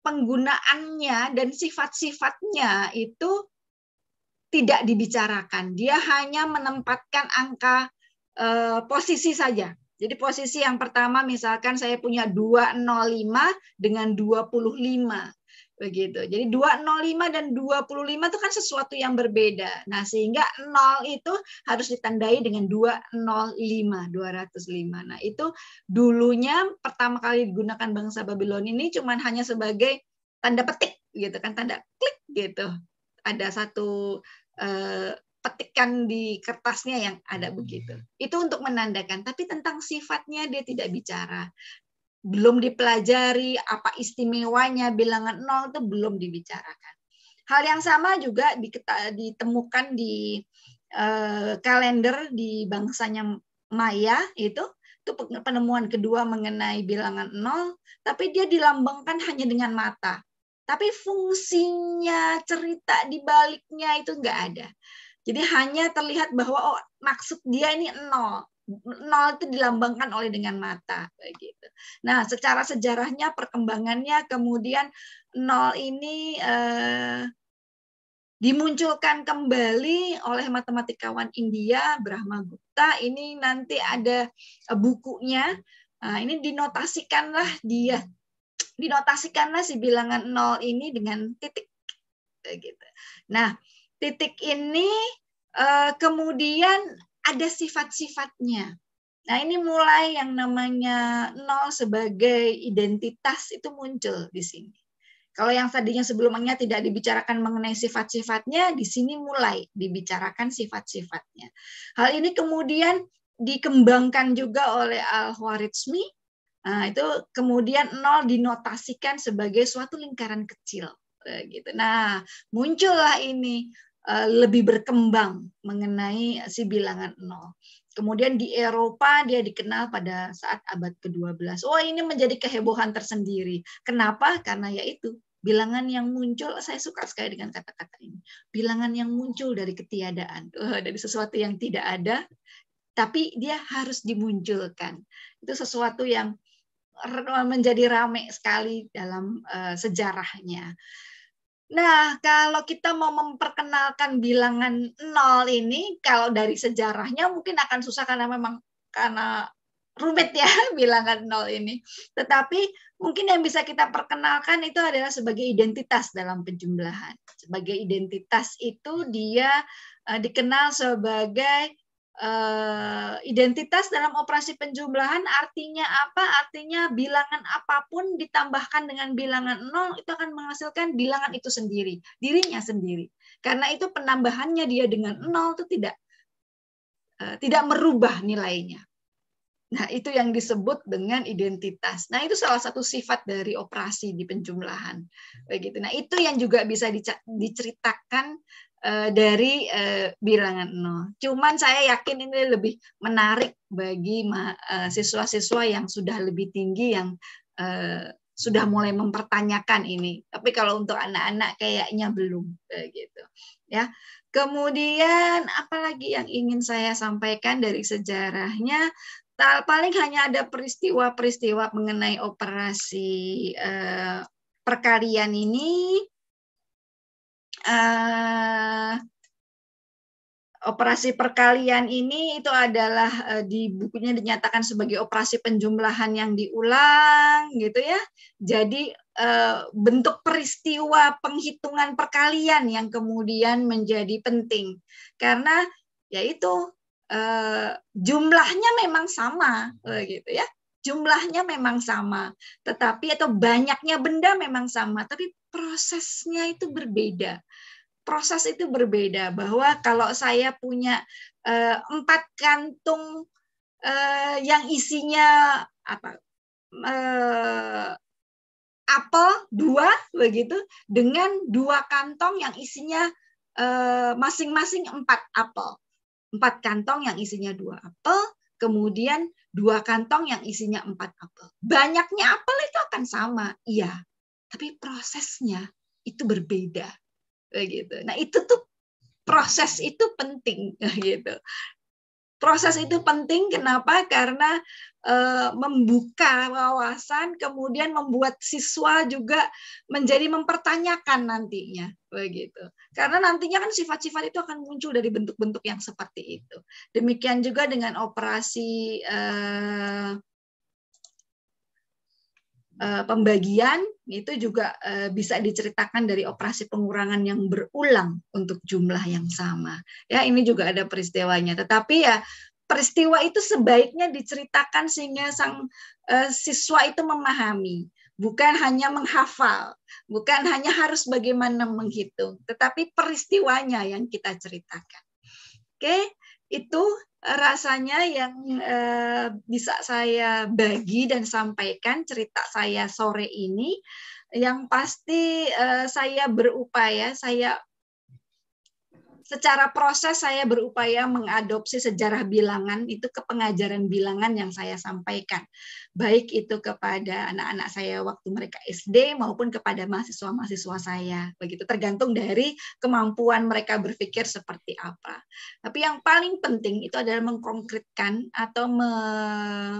penggunaannya dan sifat-sifatnya itu tidak dibicarakan. Dia hanya menempatkan angka posisi saja. Jadi posisi yang pertama misalkan saya punya 205 dengan 25. Begitu. Jadi 205 dan 25 itu kan sesuatu yang berbeda. Nah, sehingga 0 itu harus ditandai dengan 205, 205. Nah, itu dulunya pertama kali digunakan bangsa Babylon ini cuman hanya sebagai tanda petik gitu kan, tanda klik gitu. Ada satu petikan di kertasnya yang ada begitu. Itu untuk menandakan, tapi tentang sifatnya dia tidak bicara. Belum dipelajari apa istimewanya bilangan 0 itu belum dibicarakan. Hal yang sama juga ditemukan di kalender di bangsanya Maya itu penemuan kedua mengenai bilangan 0, tapi dia dilambangkan hanya dengan mata. Tapi fungsinya cerita di baliknya itu enggak ada. Jadi hanya terlihat bahwa maksud dia ini 0. 0 itu dilambangkan oleh dengan mata begitu. Nah, secara sejarahnya perkembangannya kemudian 0 ini dimunculkan kembali oleh matematikawan India Brahmagupta. Ini nanti ada bukunya. Nah, ini dinotasikanlah si bilangan 0 ini dengan titik begitu. Nah, titik ini kemudian ada sifat-sifatnya. Nah, ini mulai yang namanya 0 sebagai identitas itu muncul di sini. Kalau yang tadinya sebelumnya tidak dibicarakan mengenai sifat-sifatnya, di sini mulai dibicarakan sifat-sifatnya. Hal ini kemudian dikembangkan juga oleh Al-Khwarizmi. Nah, itu kemudian 0 dinotasikan sebagai suatu lingkaran kecil. Gitu. Nah, muncullah ini lebih berkembang mengenai si bilangan 0. Kemudian di Eropa dia dikenal pada saat abad ke-12. Oh, ini menjadi kehebohan tersendiri. Kenapa? Karena yaitu bilangan yang muncul, saya suka sekali dengan kata-kata ini. Bilangan yang muncul dari ketiadaan, dari sesuatu yang tidak ada, tapi dia harus dimunculkan. Itu sesuatu yang menjadi ramai sekali dalam sejarahnya. Nah, kalau kita mau memperkenalkan bilangan 0 ini, kalau dari sejarahnya mungkin akan susah karena rumit ya bilangan 0 ini. Tetapi Mungkin yang bisa kita perkenalkan itu adalah sebagai identitas dalam penjumlahan. Sebagai identitas itu dia dikenal sebagai identitas dalam operasi penjumlahan. Artinya apa? Artinya bilangan apapun ditambahkan dengan bilangan 0 itu akan menghasilkan bilangan itu sendiri, dirinya sendiri. Karena itu penambahannya dia dengan 0 itu tidak merubah nilainya. Nah, itu yang disebut dengan identitas. Nah, itu salah satu sifat dari operasi di penjumlahan. Begitu. Nah, itu yang juga bisa diceritakan dari bilangan 0. Cuman saya yakin ini lebih menarik bagi siswa-siswa yang sudah lebih tinggi, yang sudah mulai mempertanyakan ini. Tapi kalau untuk anak-anak kayaknya belum. Begitu. Ya. Kemudian, apalagi yang ingin saya sampaikan dari sejarahnya? Paling hanya ada peristiwa-peristiwa mengenai operasi perkalian ini. Operasi perkalian ini itu adalah di bukunya dinyatakan sebagai operasi penjumlahan yang diulang, gitu ya. Jadi bentuk peristiwa penghitungan perkalian yang kemudian menjadi penting, karena yaitu jumlahnya memang sama, gitu ya. Jumlahnya memang sama, tetapi atau banyaknya benda memang sama, tapi prosesnya itu berbeda. Proses itu berbeda, bahwa kalau saya punya 4 kantung yang isinya apa? Apel 2 begitu, dengan 2 kantong yang isinya masing-masing 4 apel. 4 kantong yang isinya 2 apel, kemudian 2 kantong yang isinya 4 apel. Banyaknya apel itu akan sama, iya. Tapi prosesnya itu berbeda. Begitu. Nah, itu tuh proses itu penting, gitu. Proses itu penting kenapa? Karena membuka wawasan, kemudian membuat siswa juga menjadi mempertanyakan nantinya, begitu. Karena nantinya kan sifat-sifat itu akan muncul dari bentuk-bentuk yang seperti itu. Demikian juga dengan operasi pembagian, itu juga bisa diceritakan dari operasi pengurangan yang berulang untuk jumlah yang sama. Ya, ini juga ada peristiwanya. Tetapi ya peristiwa itu sebaiknya diceritakan sehingga sang siswa itu memahami, bukan hanya menghafal, bukan hanya harus bagaimana menghitung, tetapi peristiwanya yang kita ceritakan. Oke, itu rasanya yang bisa saya bagi dan sampaikan cerita saya sore ini. Yang pasti saya berupaya, secara proses saya berupaya mengadopsi sejarah bilangan itu ke pengajaran bilangan yang saya sampaikan. Baik itu kepada anak-anak saya waktu mereka SD maupun kepada mahasiswa-mahasiswa saya. Begitu, tergantung dari kemampuan mereka berpikir seperti apa. Tapi yang paling penting itu adalah mengkonkretkan atau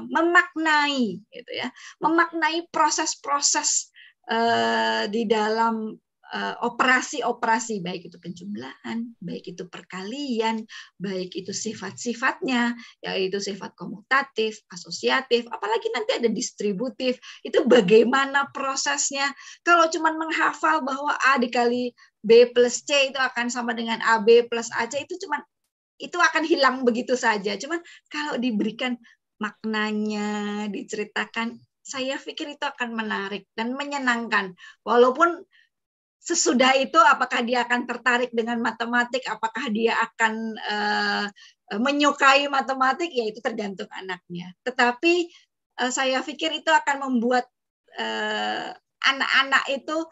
memaknai, gitu ya, memaknai proses-proses di dalam operasi-operasi, baik itu penjumlahan, baik itu perkalian, baik itu sifat-sifatnya, yaitu sifat komutatif, asosiatif, apalagi nanti ada distributif, itu bagaimana prosesnya. Kalau cuma menghafal bahwa A dikali B plus C itu akan sama dengan AB plus AC, itu akan hilang begitu saja. Cuman kalau diberikan maknanya, diceritakan, saya pikir itu akan menarik dan menyenangkan. Walaupun sesudah itu apakah dia akan tertarik dengan matematik, apakah dia akan menyukai matematik, ya itu tergantung anaknya. Tetapi saya pikir itu akan membuat anak-anak itu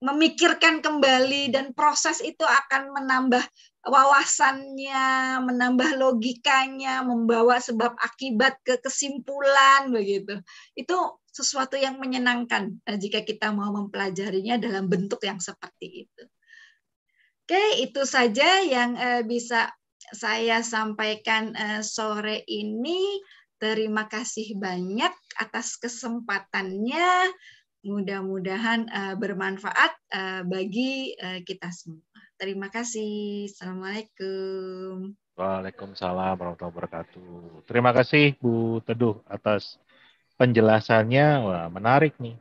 memikirkan kembali, dan proses itu akan menambah wawasannya, menambah logikanya, membawa sebab akibat ke kesimpulan, begitu. Itu sesuatu yang menyenangkan jika kita mau mempelajarinya dalam bentuk yang seperti itu. Oke, itu saja yang bisa saya sampaikan sore ini. Terima kasih banyak atas kesempatannya. Mudah-mudahan bermanfaat bagi kita semua. Terima kasih. Assalamualaikum. Waalaikumsalam warahmatullahi wabarakatuh. Terima kasih Bu Teduh atas penjelasannya wah, menarik nih.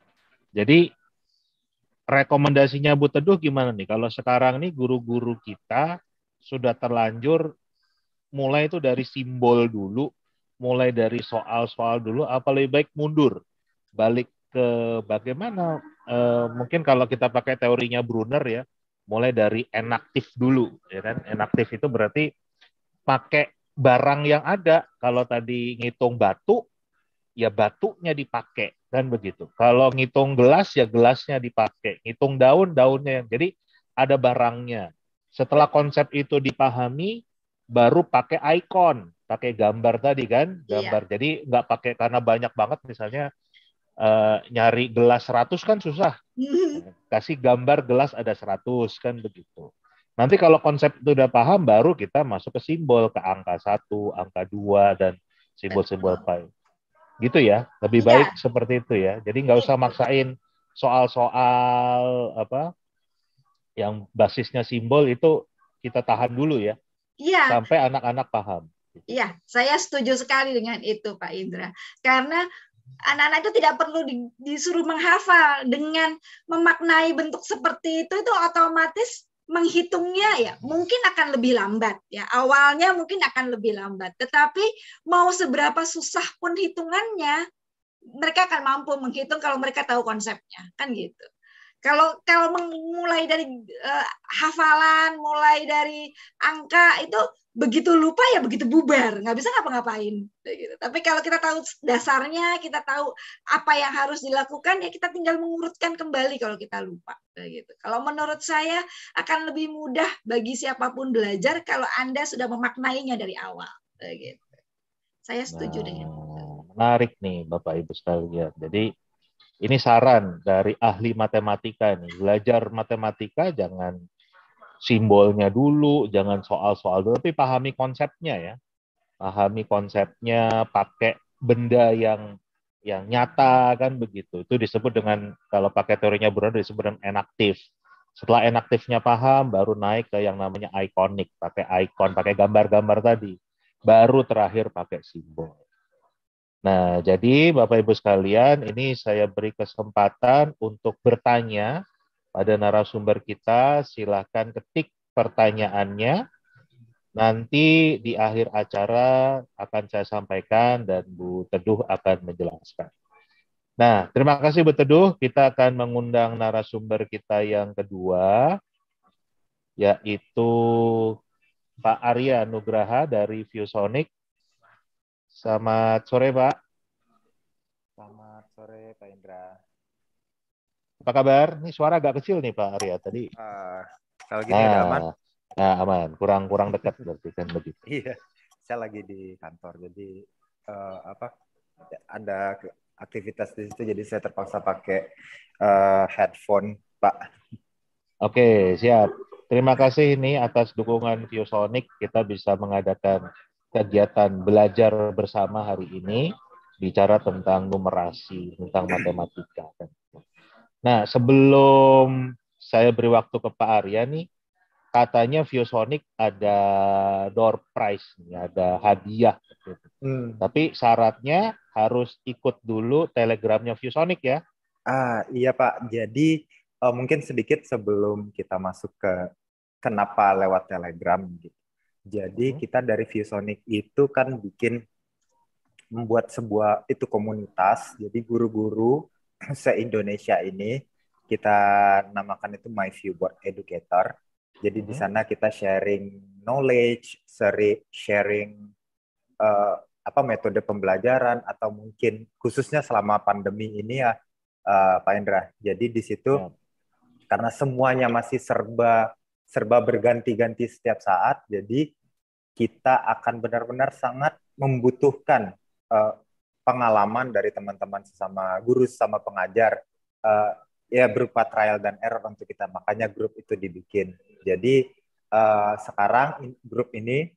Jadi rekomendasinya Bu Teduh gimana nih? Kalau sekarang nih guru-guru kita sudah terlanjur mulai itu dari simbol dulu, mulai dari soal-soal dulu, apa lebih baik mundur? Balik ke bagaimana, mungkin kalau kita pakai teorinya Brunner ya, mulai dari enaktif dulu, ya kan? Enaktif itu berarti pakai barang yang ada. Kalau tadi ngitung batu, ya batunya dipakai kan begitu. Kalau ngitung gelas ya gelasnya dipakai, ngitung daun daunnya. Jadi ada barangnya. Setelah konsep itu dipahami, baru pakai ikon, pakai gambar tadi kan, Iya. gambar. Jadi nggak pakai karena banyak banget misalnya nyari gelas 100 kan susah. Kasih gambar gelas ada 100 kan begitu. Nanti kalau konsep itu udah paham, baru kita masuk ke simbol, ke angka 1, angka 2, dan simbol-simbol Betul. pi. Gitu ya, lebih baik Iya, seperti itu ya. Jadi nggak usah itu. maksain soal-soal apa yang basisnya simbol itu kita tahan dulu ya, Iya, sampai anak-anak paham. iya, saya setuju sekali dengan itu, Pak Indra. Karena anak-anak itu tidak perlu disuruh menghafal, dengan memaknai bentuk seperti itu otomatis menghitungnya ya mungkin akan lebih lambat ya, awalnya mungkin akan lebih lambat, tetapi mau seberapa susah pun hitungannya mereka akan mampu menghitung kalau mereka tahu konsepnya, kan gitu. Kalau mulai dari hafalan, mulai dari angka itu begitu lupa ya begitu bubar, nggak bisa ngapa-ngapain. Gitu. Tapi kalau kita tahu dasarnya, kita tahu apa yang harus dilakukan, ya kita tinggal mengurutkan kembali kalau kita lupa. Gitu. Kalau menurut saya akan lebih mudah bagi siapapun belajar kalau Anda sudah memaknainya dari awal. Gitu. Saya setuju dengan itu. Menarik nih Bapak Ibu sekalian. Jadi ini saran dari ahli matematika nih. Belajar matematika jangan simbolnya dulu, jangan soal-soal dulu, tapi pahami konsepnya ya. Pahami konsepnya, pakai benda yang nyata kan begitu. Itu disebut dengan, kalau pakai teorinya Brunner disebut dengan enaktif. Setelah enaktifnya paham, baru naik ke yang namanya ikonik, pakai ikon, pakai gambar-gambar tadi. Baru terakhir pakai simbol. Nah, jadi Bapak Ibu sekalian, ini saya beri kesempatan untuk bertanya pada narasumber kita. Silakan ketik pertanyaannya. Nanti di akhir acara akan saya sampaikan dan Bu Teduh akan menjelaskan. Nah, terima kasih Bu Teduh. Kita akan mengundang narasumber kita yang kedua, yaitu Pak Arya Nugraha dari ViewSonic. Selamat sore, Pak. Selamat sore, Pak Indra. Apa kabar? Ini suara agak kecil nih, Pak Arya. Tadi. Kalau gini udah aman? Nah, aman. Kurang dekat berarti kan begitu. Iya, saya lagi di kantor. Jadi ada aktivitas di situ, jadi saya terpaksa pakai headphone, Pak. Oke, siap. Terima kasih ini atas dukungan ViewSonic. Kita bisa mengadakan kegiatan belajar bersama hari ini, bicara tentang numerasi, tentang matematika. Nah, sebelum saya beri waktu ke Pak Arya nih, katanya ViewSonic ada door prize, ada hadiah. Tapi syaratnya harus ikut dulu telegramnya ViewSonic ya. Iya Pak. Jadi mungkin sedikit sebelum kita masuk ke kenapa lewat telegram gitu. Jadi kita dari ViewSonic itu kan membuat sebuah itu komunitas. Jadi guru-guru se-Indonesia ini kita namakan itu My Viewboard Educator. Jadi di sana kita sharing knowledge, sharing metode pembelajaran, atau mungkin khususnya selama pandemi ini ya, Pak Indra. Jadi di situ karena semuanya masih serba berganti-ganti setiap saat, jadi kita akan benar-benar sangat membutuhkan pengalaman dari teman-teman sesama guru, sesama pengajar, ya berupa trial dan error untuk kita. Makanya grup itu dibikin. Jadi sekarang grup ini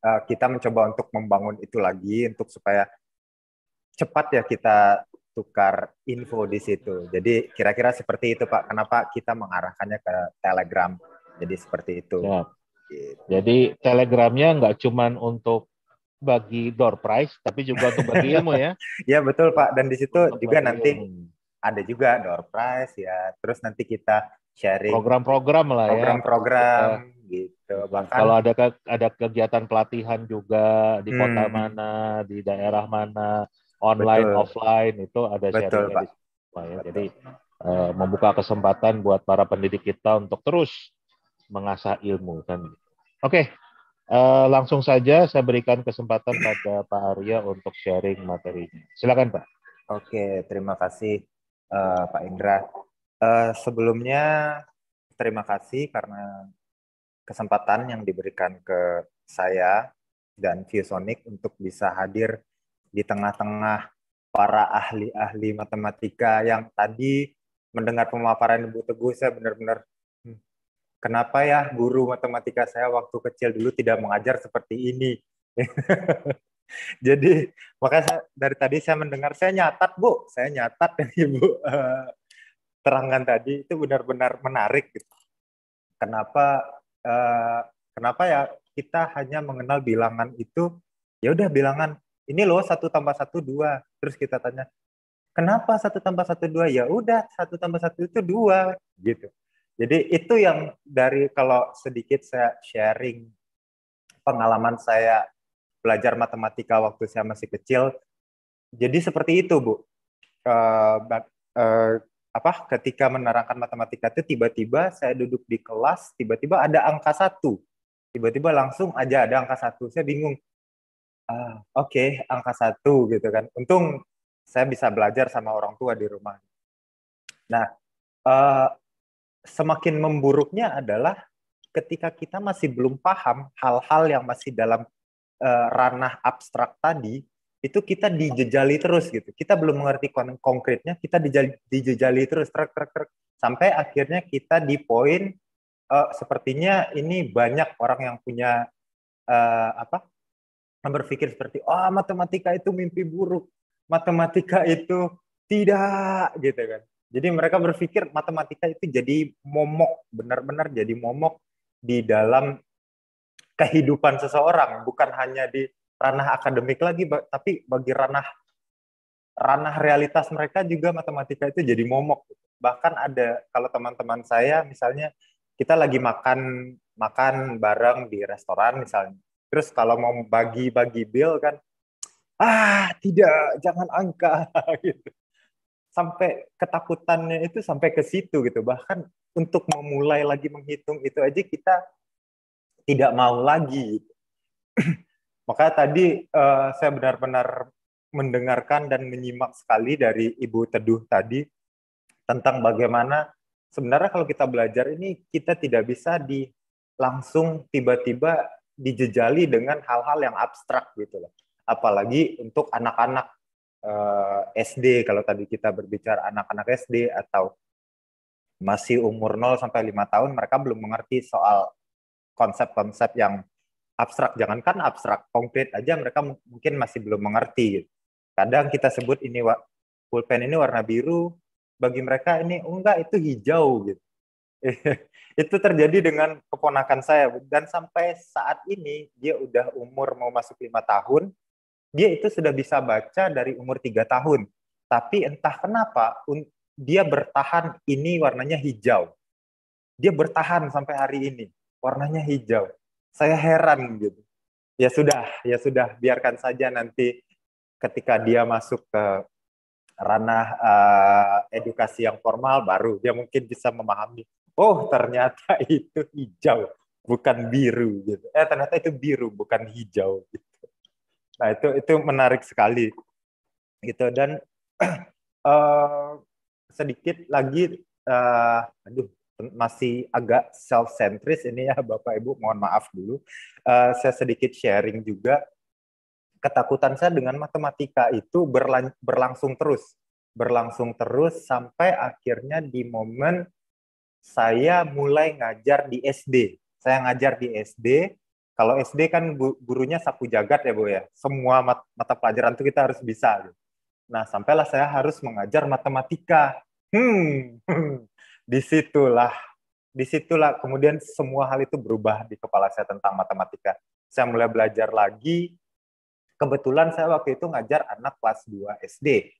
kita mencoba untuk membangun itu lagi, untuk supaya cepat ya kita tukar info di situ. Jadi kira-kira seperti itu Pak. Kenapa kita mengarahkannya ke Telegram? Jadi seperti itu. Siap. Jadi telegramnya nggak cuma untuk bagi door prize, tapi juga untuk bagi ilmu ya. Ya betul Pak, dan di situ Untuk juga bagi nanti ilmu. ada juga door prize ya. Terus nanti kita sharing Program-program lah ya. program-program gitu. Betul. Bahkan Kalau ada kegiatan pelatihan juga di kota hmm, mana, di daerah mana, online, betul, offline, itu ada betul sharingnya Pak. di situ semua ya. Betul. Jadi membuka kesempatan buat para pendidik kita untuk terus mengasah ilmu kan. Oke, langsung saja saya berikan kesempatan pada Pak Arya untuk sharing materinya. Silakan Pak. Oke, terima kasih Pak Indra. Sebelumnya terima kasih karena kesempatan yang diberikan ke saya dan ViewSonic untuk bisa hadir di tengah-tengah para ahli-ahli matematika yang tadi mendengar pemaparan Ibu Teguh, saya benar-benar kenapa ya guru matematika saya waktu kecil dulu tidak mengajar seperti ini. Jadi makanya dari tadi saya mendengar, saya nyatat Bu, saya nyatat yang Ibu terangkan tadi itu benar-benar menarik. Gitu. Kenapa kenapa ya kita hanya mengenal bilangan itu, ya udah bilangan ini loh 1 tambah 1 2, terus kita tanya kenapa 1 tambah 1 2, ya udah 1 tambah 1 itu 2 gitu. Jadi itu yang dari kalau sedikit saya sharing pengalaman saya belajar matematika waktu saya masih kecil. Jadi seperti itu Bu. Ketika menerangkan matematika itu tiba-tiba saya duduk di kelas, tiba-tiba ada angka 1. Tiba-tiba langsung aja ada angka 1. Saya bingung. Oke, angka 1 gitu kan. Untung saya bisa belajar sama orang tua di rumah. Nah, semakin memburuknya adalah ketika kita masih belum paham hal-hal yang masih dalam ranah abstrak tadi, itu kita dijejali terus gitu. Kita belum mengerti konkretnya, kita dijejali terus sampai akhirnya kita di poin sepertinya ini banyak orang yang punya berpikir seperti matematika itu mimpi buruk, matematika itu tidak gitu kan. Jadi mereka berpikir matematika itu jadi momok, benar-benar jadi momok di dalam kehidupan seseorang, bukan hanya di ranah akademik lagi, tapi bagi ranah realitas mereka juga matematika itu jadi momok. Bahkan ada kalau teman-teman saya misalnya kita lagi makan bareng di restoran misalnya, terus kalau mau bagi-bagi bill kan, tidak, jangan angka gitu. Sampai ketakutannya itu sampai ke situ gitu. Bahkan untuk memulai lagi menghitung itu aja kita tidak mau lagi. Maka tadi saya benar-benar mendengarkan dan menyimak sekali dari Ibu Teduh tadi tentang bagaimana sebenarnya kalau kita belajar ini kita tidak bisa langsung tiba-tiba dijejali dengan hal-hal yang abstrak gitu loh. Apalagi untuk anak-anak SD, kalau tadi kita berbicara anak-anak SD atau masih umur 0 sampai 5 tahun, mereka belum mengerti soal konsep-konsep yang abstrak. Jangankan abstrak, konkret aja mereka mungkin masih belum mengerti. Kadang kita sebut ini pulpen ini warna biru, bagi mereka ini enggak, itu hijau gitu. Itu terjadi dengan keponakan saya, dan sampai saat ini dia udah umur mau masuk 5 tahun, dia itu sudah bisa baca dari umur 3 tahun. Tapi entah kenapa dia bertahan ini warnanya hijau. Dia bertahan sampai hari ini warnanya hijau. Saya heran gitu. Ya sudah, biarkan saja nanti ketika dia masuk ke ranah edukasi yang formal baru dia mungkin bisa memahami. Oh, ternyata itu hijau, bukan biru gitu. Ternyata itu biru, bukan hijau gitu. Nah, itu menarik sekali gitu. Dan sedikit lagi masih agak self-centris ini ya Bapak Ibu, mohon maaf dulu. Saya sedikit sharing juga. Ketakutan saya dengan matematika itu berlangsung terus sampai akhirnya di momen saya mulai ngajar di SD. Saya ngajar di SD. Kalau SD kan gurunya sapu jagat ya Bu ya. Semua mata pelajaran itu kita harus bisa. Nah, sampailah saya harus mengajar matematika. Disitulah kemudian semua hal itu berubah di kepala saya tentang matematika. Saya mulai belajar lagi, kebetulan saya waktu itu ngajar anak kelas 2 SD.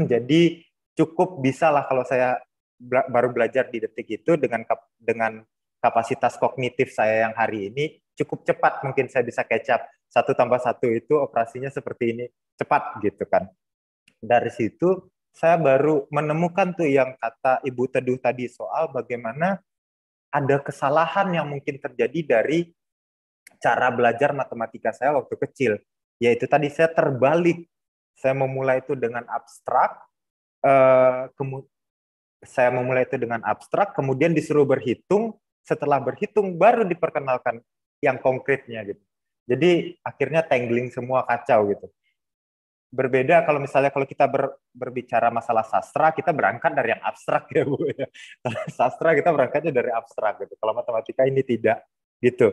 Jadi cukup bisa lah kalau saya baru belajar di detik itu dengan kapasitas kognitif saya yang hari ini cukup cepat, mungkin saya bisa catch up 1+1 itu operasinya seperti ini, cepat gitu kan. Dari situ saya baru menemukan tuh yang kata Ibu Teduh tadi soal bagaimana ada kesalahan yang mungkin terjadi dari cara belajar matematika saya waktu kecil, yaitu tadi saya terbalik. Saya memulai itu dengan abstrak, kemudian disuruh berhitung, setelah berhitung baru diperkenalkan yang konkretnya gitu. Jadi akhirnya tangling semua, kacau gitu. Berbeda kalau misalnya kalau kita berbicara masalah sastra, kita berangkat dari yang abstrak ya Bu ya. Kalau sastra kita berangkatnya dari abstrak gitu. Kalau matematika ini tidak gitu.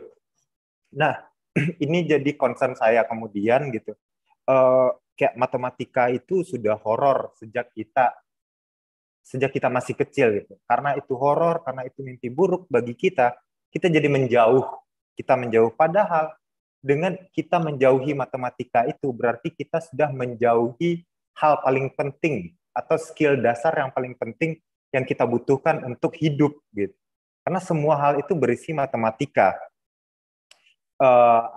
Nah, ini jadi concern saya kemudian gitu. Kayak matematika itu sudah horor sejak kita masih kecil gitu. Karena itu horor, karena itu mimpi buruk bagi kita jadi menjauh. Kita menjauh, padahal dengan kita menjauhi matematika itu berarti kita sudah menjauhi hal paling penting atau skill dasar yang paling penting yang kita butuhkan untuk hidup gitu. Karena semua hal itu berisi matematika.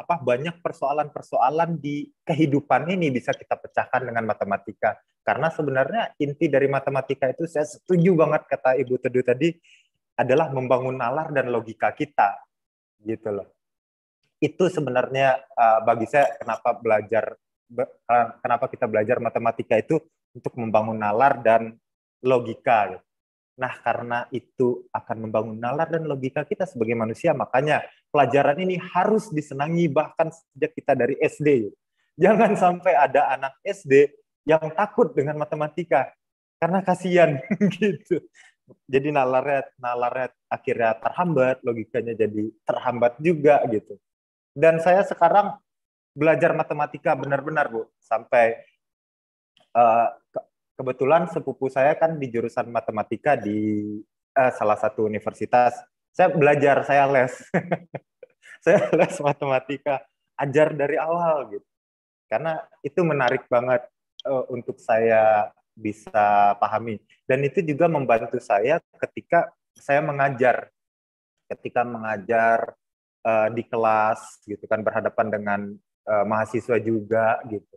Banyak persoalan-persoalan di kehidupan ini bisa kita pecahkan dengan matematika. Karena sebenarnya inti dari matematika itu, saya setuju banget kata Ibu Teduh tadi, adalah membangun nalar dan logika kita, gitu loh. Itu sebenarnya bagi saya kenapa kita belajar matematika itu untuk membangun nalar dan logika. Gitu. Nah, karena itu akan membangun nalar dan logika kita sebagai manusia, makanya pelajaran ini harus disenangi bahkan sejak kita dari SD. Jangan sampai ada anak SD yang takut dengan matematika, karena kasihan gitu. Jadi nalarnya akhirnya terhambat, logikanya jadi terhambat juga gitu. Dan saya sekarang belajar matematika benar-benar Bu, sampai kebetulan sepupu saya kan di jurusan matematika di salah satu universitas. Saya belajar, saya les. Saya les matematika, ajar dari awal gitu. Karena itu menarik banget untuk saya bisa pahami. Dan itu juga membantu saya ketika saya mengajar. Ketika mengajar di kelas gitu kan, berhadapan dengan mahasiswa juga gitu.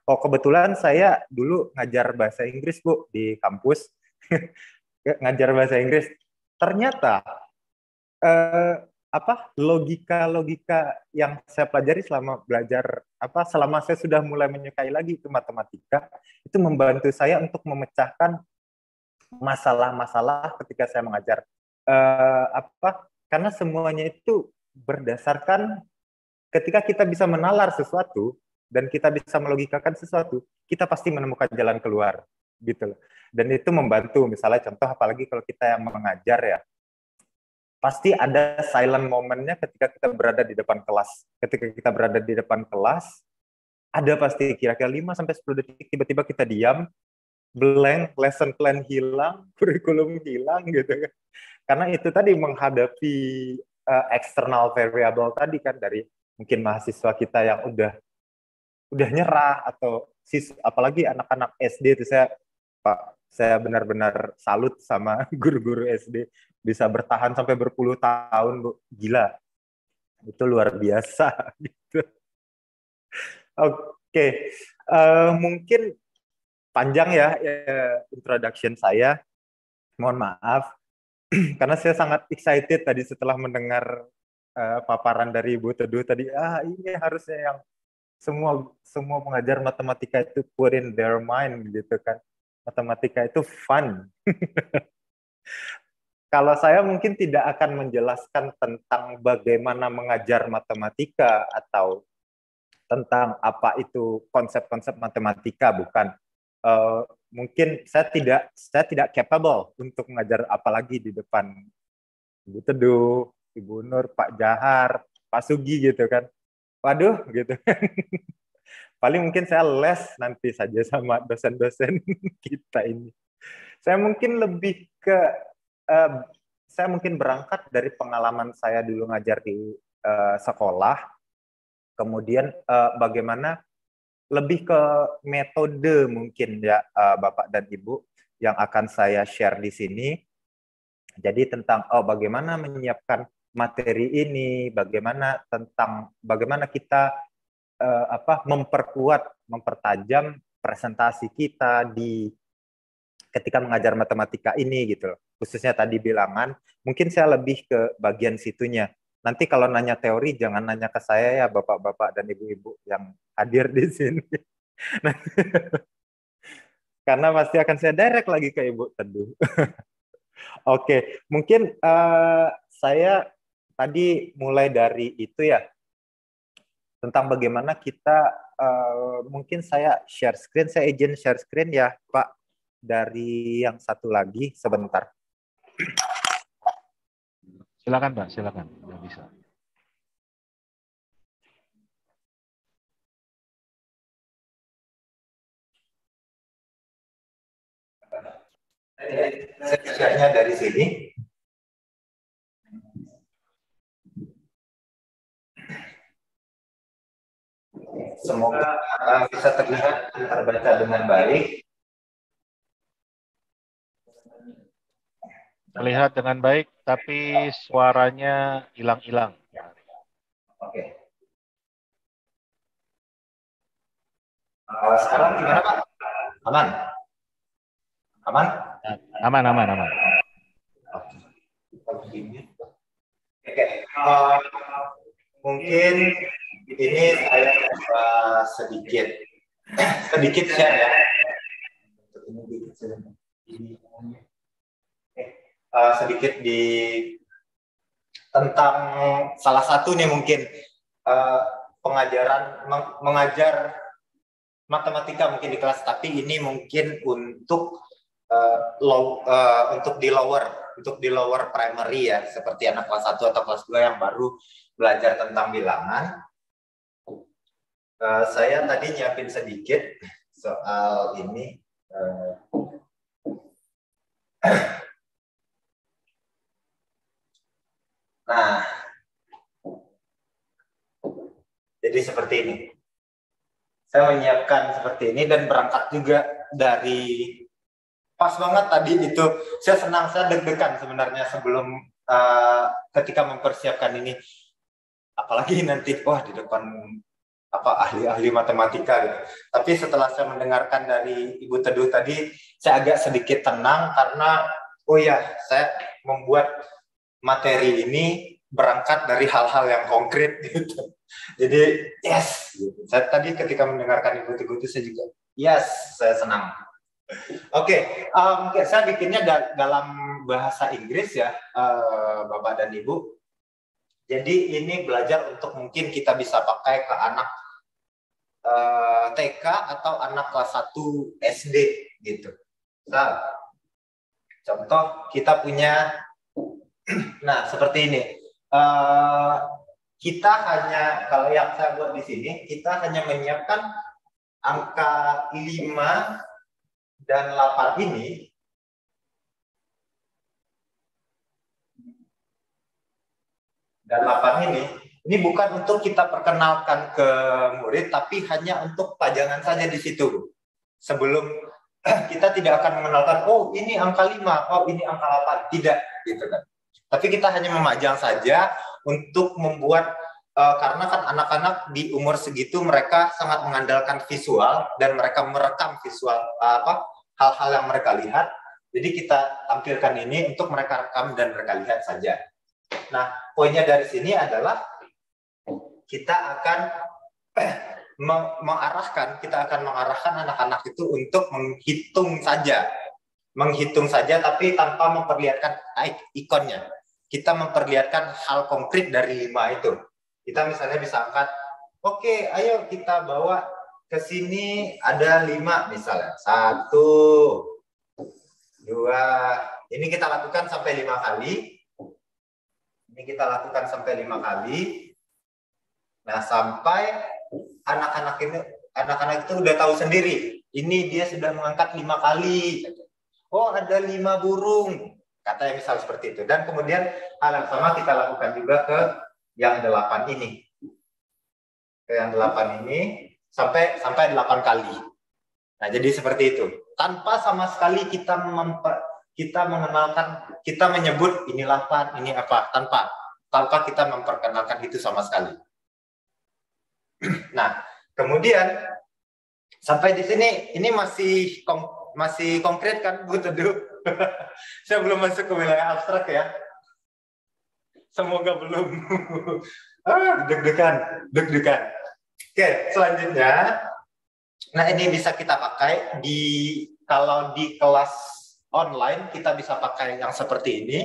Oh, kebetulan saya dulu ngajar bahasa Inggris Bu di kampus. Ngajar bahasa Inggris. Ternyata logika yang saya pelajari selama saya sudah mulai menyukai lagi itu matematika, itu membantu saya untuk memecahkan masalah-masalah ketika saya mengajar. Karena semuanya itu berdasarkan ketika kita bisa menalar sesuatu dan kita bisa melogikakan sesuatu, kita pasti menemukan jalan keluar, gitu loh. Dan itu membantu, misalnya contoh apalagi kalau kita yang mengajar ya, pasti ada silent moment-nya ketika kita berada di depan kelas. Ketika kita berada di depan kelas, ada pasti kira-kira 5-10 detik tiba-tiba kita diam, blank, lesson plan hilang, kurikulum hilang gitu kan. Karena itu tadi menghadapi external variable tadi kan, dari mungkin mahasiswa kita yang udah nyerah, atau apalagi anak-anak SD itu saya benar-benar salut sama guru-guru SD bisa bertahan sampai berpuluh tahun Bu. Gila. Itu luar biasa gitu. Oke. Mungkin panjang ya introduction saya. Mohon maaf karena saya sangat excited tadi setelah mendengar paparan dari Ibu Teduh tadi. Ini harusnya yang semua pengajar matematika itu put in their mind gitu kan. Matematika itu fun. Kalau saya mungkin tidak akan menjelaskan tentang bagaimana mengajar matematika atau tentang apa itu konsep-konsep matematika, bukan. Mungkin saya tidak capable untuk mengajar apalagi di depan Ibu Teduh, Ibu Nur, Pak Jahar, Pak Sugi gitu kan. Waduh gitu. Paling mungkin saya les nanti saja sama dosen-dosen kita ini. Saya mungkin lebih ke saya mungkin berangkat dari pengalaman saya dulu ngajar di sekolah. Kemudian bagaimana lebih ke metode mungkin ya Bapak dan Ibu yang akan saya share di sini. Jadi tentang bagaimana menyiapkan materi ini, bagaimana kita mempertajam presentasi kita ketika mengajar matematika ini gitu. Khususnya tadi bilangan, mungkin saya lebih ke bagian situnya. Nanti kalau nanya teori jangan nanya ke saya ya Bapak-bapak dan Ibu-ibu yang hadir di sini. Karena pasti akan saya direct lagi ke Ibu Teduh. Oke, mungkin saya tadi mulai dari itu ya, tentang bagaimana kita, mungkin saya share screen, saya izin share screen ya Pak, dari yang satu lagi sebentar. Silakan Pak, silakan, udah bisa. Saya dari sini. Semoga bisa terlihat dan terbaca dengan baik. Terlihat dengan baik, tapi suaranya hilang-hilang. Oke. Sekarang gimana Pak? Aman? Aman? Aman, aman, aman. Oke. Mungkin ini saya coba sedikit share ya. Sedikit tentang salah satu nih mungkin mengajar matematika mungkin di kelas, tapi ini mungkin untuk di lower primary ya, seperti anak kelas 1 atau kelas 2 yang baru belajar tentang bilangan. Saya tadi nyiapin sedikit soal ini. Nah, jadi seperti ini. Saya menyiapkan seperti ini dan berangkat juga dari pas banget tadi itu. Saya senang, saya deg-degan sebenarnya sebelum ketika mempersiapkan ini. Apalagi nanti di depan ahli-ahli matematika gitu. Tapi setelah saya mendengarkan dari Ibu Teduh tadi, saya agak sedikit tenang karena saya membuat materi ini berangkat dari hal-hal yang konkret gitu. Jadi yes, saya tadi ketika mendengarkan Ibu Teduh itu saya juga yes, saya senang. Oke, saya bikinnya dalam bahasa Inggris ya, Bapak dan Ibu. Jadi ini belajar untuk mungkin kita bisa pakai ke anak TK atau anak kelas 1 SD gitu. Nah, contoh kita punya, nah seperti ini. Kita hanya, kalau yang saya buat di sini, kita hanya menyiapkan angka 5 dan 8 ini. Dan 8 ini bukan untuk kita perkenalkan ke murid, tapi hanya untuk pajangan saja di situ. Sebelum kita tidak akan mengenalkan, ini angka 5, ini angka 8. Tidak, gitu kan. Tapi kita hanya memajang saja untuk membuat, karena kan anak-anak di umur segitu mereka sangat mengandalkan visual dan mereka merekam visual hal-hal yang mereka lihat. Jadi kita tampilkan ini untuk mereka rekam dan mereka lihat saja. Nah, poinnya dari sini adalah kita akan mengarahkan anak-anak itu untuk menghitung saja, tapi tanpa memperlihatkan ikonnya. Kita memperlihatkan hal konkret dari 5 itu. Kita misalnya bisa angkat, ayo kita bawa ke sini ada 5 misalnya. 1, 2, ini kita lakukan sampai 5 kali. Ini kita lakukan sampai 5 kali. Nah, sampai anak-anak itu udah tahu sendiri. Ini dia sudah mengangkat 5 kali. Ada 5 burung. Katanya misal seperti itu. Dan kemudian hal yang sama kita lakukan juga ke yang 8 ini. ke yang 8 ini sampai 8 kali. Nah, jadi seperti itu. Tanpa sama sekali kita mengenalkan, kita menyebut ini 8, ini apa, tanpa kita memperkenalkan itu sama sekali. Nah, kemudian sampai di sini ini masih konkret kan, Bu Teduh? Saya belum masuk ke wilayah abstrak ya. Semoga belum. Deg-degan. Oke, selanjutnya. Nah, ini bisa kita pakai kalau di kelas online kita bisa pakai yang seperti ini.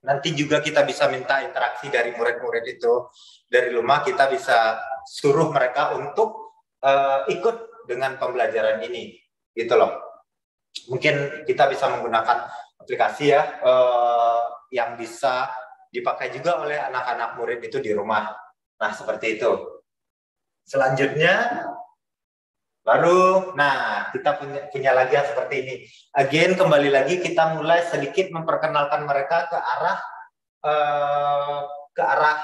Nanti juga kita bisa minta interaksi dari murid-murid itu dari rumah, kita bisa suruh mereka untuk ikut dengan pembelajaran ini, gitu loh. Mungkin kita bisa menggunakan aplikasi ya yang bisa dipakai juga oleh anak-anak murid itu di rumah. Nah, seperti itu. Selanjutnya baru, nah kita punya lagi yang seperti ini. Again, kembali lagi kita mulai sedikit memperkenalkan mereka ke arah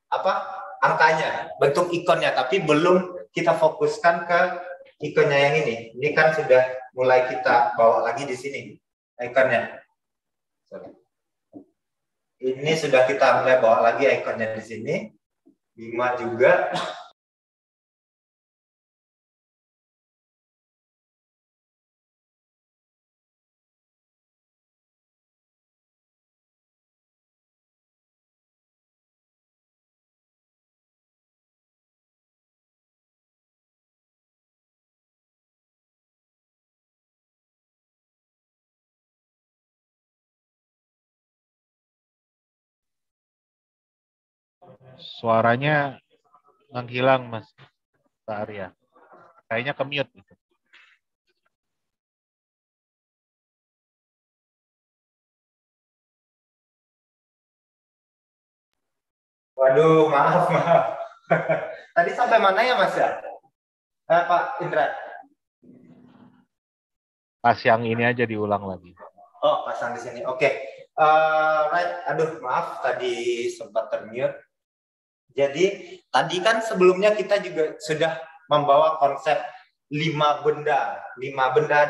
apa angkanya, bentuk ikonnya, tapi belum kita fokuskan ke ikonnya yang ini. Ini kan sudah mulai kita bawa lagi di sini ikonnya. Sorry. Ini sudah kita mulai bawa lagi ikonnya di sini. 5 juga. Suaranya menghilang, Mas Pak Arya. Kayaknya ke-mute gitu. Waduh, maaf. Tadi sampai mana ya, Mas ya? Pak Indra. Pas yang ini aja diulang lagi. Oh, pasang di sini. Oke. Right. Aduh, maaf tadi sempat termute. Jadi, tadi kan sebelumnya kita juga sudah membawa konsep 5 benda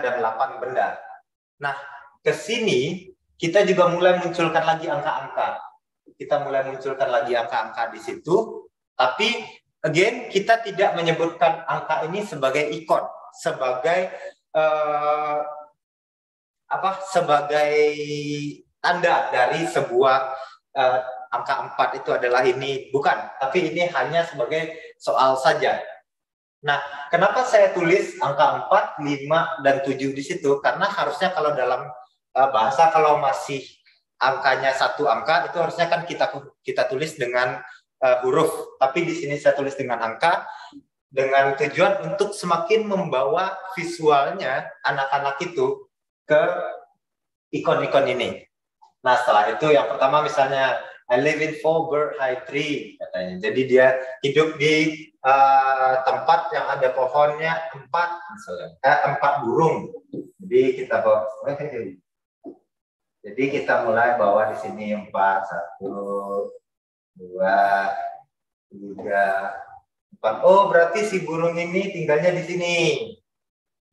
dan 8 benda. Nah, ke sini kita juga mulai munculkan lagi angka-angka. Kita mulai munculkan lagi angka-angka di situ, tapi again kita tidak menyebutkan angka ini sebagai ikon, sebagai sebagai tanda dari sebuah angka 4 itu adalah ini, bukan, tapi ini hanya sebagai soal saja. Nah, kenapa saya tulis angka 4, 5, dan 7 di situ? Karena harusnya kalau dalam bahasa kalau masih angkanya 1 angka itu harusnya kan kita tulis dengan huruf, tapi di sini saya tulis dengan angka dengan tujuan untuk semakin membawa visualnya anak-anak itu ke ikon-ikon ini. Nah, setelah itu yang pertama misalnya I live in 4 bird high tree katanya. Jadi dia hidup di tempat yang ada pohonnya 4 misalnya, 4 burung. Jadi kita bawa, jadi kita mulai bawa di sini 4, 1, 2, 3, 4. Oh, berarti si burung ini tinggalnya di sini.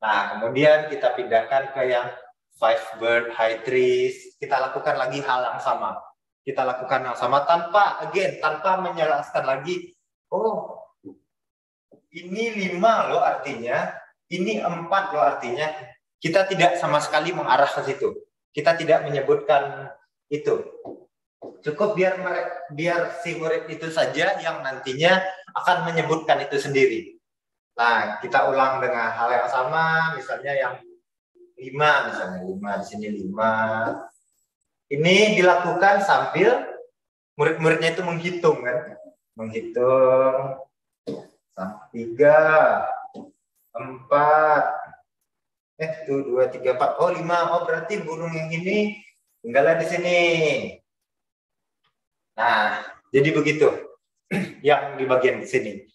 Nah, kemudian kita pindahkan ke yang 5 bird high trees. Kita lakukan lagi hal yang sama. Kita lakukan yang sama tanpa menjelaskan lagi, oh, ini 5 loh artinya, ini 4 loh artinya. Kita tidak sama sekali mengarah ke situ. Kita tidak menyebutkan itu. Cukup biar si murid itu saja yang nantinya akan menyebutkan itu sendiri. Nah, kita ulang dengan hal yang sama, misalnya yang 5, misalnya 5 di sini 5. Ini dilakukan sambil murid-muridnya itu menghitung kan. Menghitung 3, 4, 2, 3, 4. Oh, 5. Oh, berarti burung yang ini tinggalnya di sini. Nah, jadi begitu yang di bagian di sini.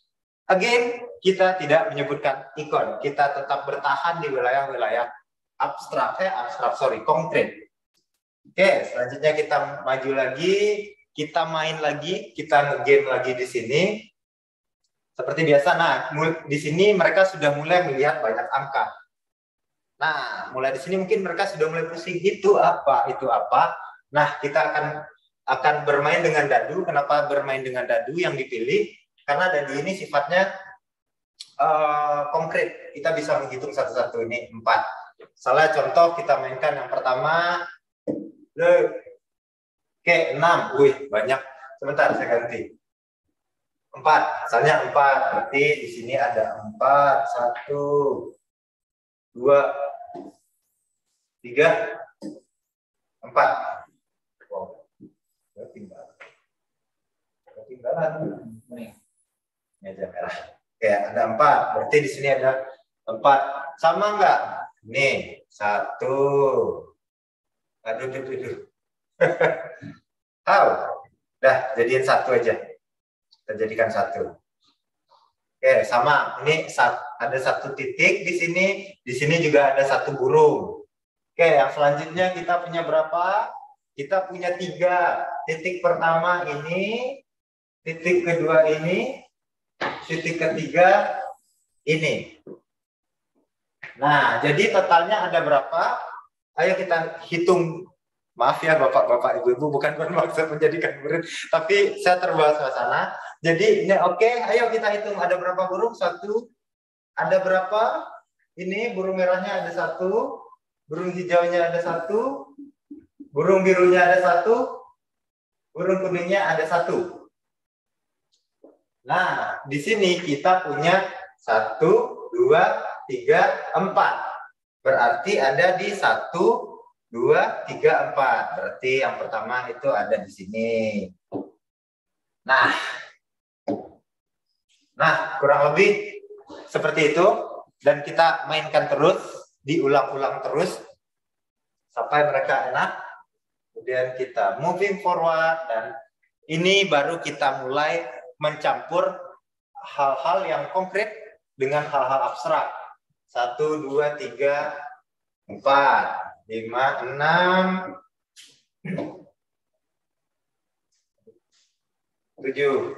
Again, kita tidak menyebutkan ikon. Kita tetap bertahan di wilayah-wilayah konkret. Oke, selanjutnya kita maju lagi, kita main lagi, kita nge-game lagi di sini. Seperti biasa, nah di sini mereka sudah mulai melihat banyak angka. Nah, mulai di sini mungkin mereka sudah mulai pusing, itu apa, itu apa. Nah, kita akan bermain dengan dadu. Kenapa bermain dengan dadu yang dipilih? Karena dadu ini sifatnya konkret. Kita bisa menghitung satu-satu, ini 4. Salah contoh kita mainkan yang pertama, oke, 6. Wih, banyak. Sebentar, saya ganti. 4, misalnya 4. Berarti di sini ada 4, 1, 2, 3, 4. Wow, ketinggalan. Ini aja merah. Oke, ada 4. Berarti di sini ada 4. Sama enggak? Nih, 1. Aduh. Tahu? Dah, jadiin 1 aja. Kita jadikan 1. Oke, sama. Ini ada 1 titik di sini. Di sini juga ada 1 burung. Oke, yang selanjutnya kita punya berapa? Kita punya 3. Titik pertama ini, titik kedua ini, titik ketiga ini. Nah, jadi totalnya ada berapa? Ayo kita hitung. Maaf ya bapak-bapak, ibu-ibu, bukan bermaksud menjadikan murid, tapi saya terbawa suasana. Jadi ini oke, ayo kita hitung ada berapa burung? 1. Ada berapa? Ini burung merahnya ada 1, burung hijaunya ada 1, burung birunya ada 1, burung kuningnya ada 1. Nah, di sini kita punya 1, 2, 3, 4. Berarti ada di 1, 2, 3, 4. Berarti yang pertama itu ada di sini. Nah, kurang lebih seperti itu. Dan kita mainkan terus, diulang-ulang terus sampai mereka enak. Kemudian kita moving forward, dan ini baru kita mulai mencampur hal-hal yang konkret dengan hal-hal abstrak. 1, 2, 3, 4. 5, 6, 7.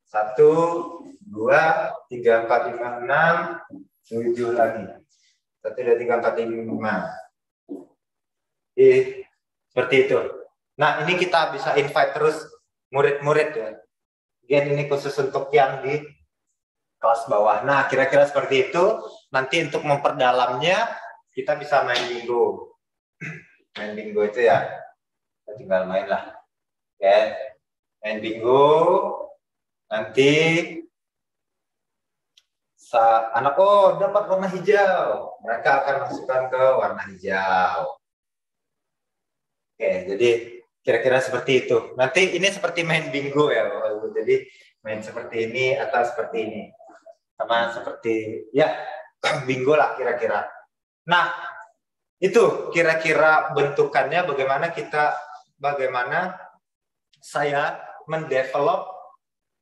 1, 2, 3, 4, 5, 6, 7 lagi. 1, 2, 3, 4, 5. Seperti itu. Nah, ini kita bisa invite terus murid-murid ya. Again, ini khusus untuk yang di kelas bawah. Nah, kira-kira seperti itu. Nanti untuk memperdalamnya, kita bisa main bingo. Main bingo itu ya, kita tinggal main lah. Oke, main bingo. Nanti anak dapat warna hijau, mereka akan masukkan ke warna hijau. Oke, jadi kira-kira seperti itu. Nanti ini seperti main bingo ya, jadi main seperti ini atau seperti ini, sama seperti ya bingo lah kira-kira. Nah, itu kira-kira bentukannya bagaimana saya mendevelop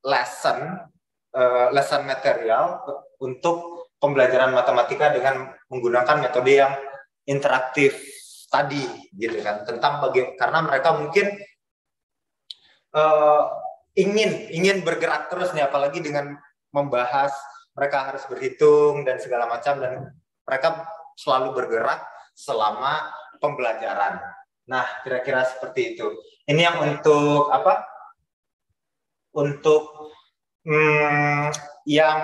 lesson material untuk pembelajaran matematika dengan menggunakan metode yang interaktif tadi, gitu kan. Karena mereka mungkin ingin bergerak terus nih, apalagi dengan membahas mereka harus berhitung dan segala macam, dan mereka selalu bergerak selama pembelajaran. Nah, kira-kira seperti itu. Ini yang untuk apa? Untuk yang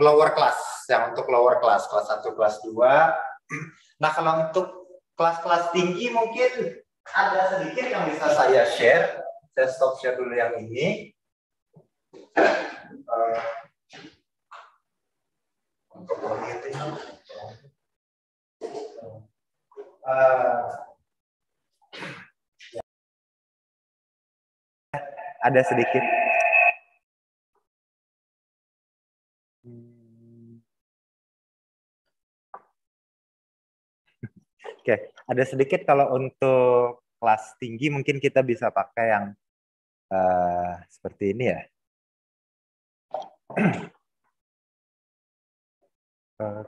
lower class, kelas 1, kelas 2. Nah, kalau untuk kelas-kelas tinggi mungkin ada sedikit yang bisa saya share. Saya stop share dulu yang ini. Ada sedikit. Oke, ada sedikit kalau untuk kelas tinggi mungkin kita bisa pakai yang seperti ini ya.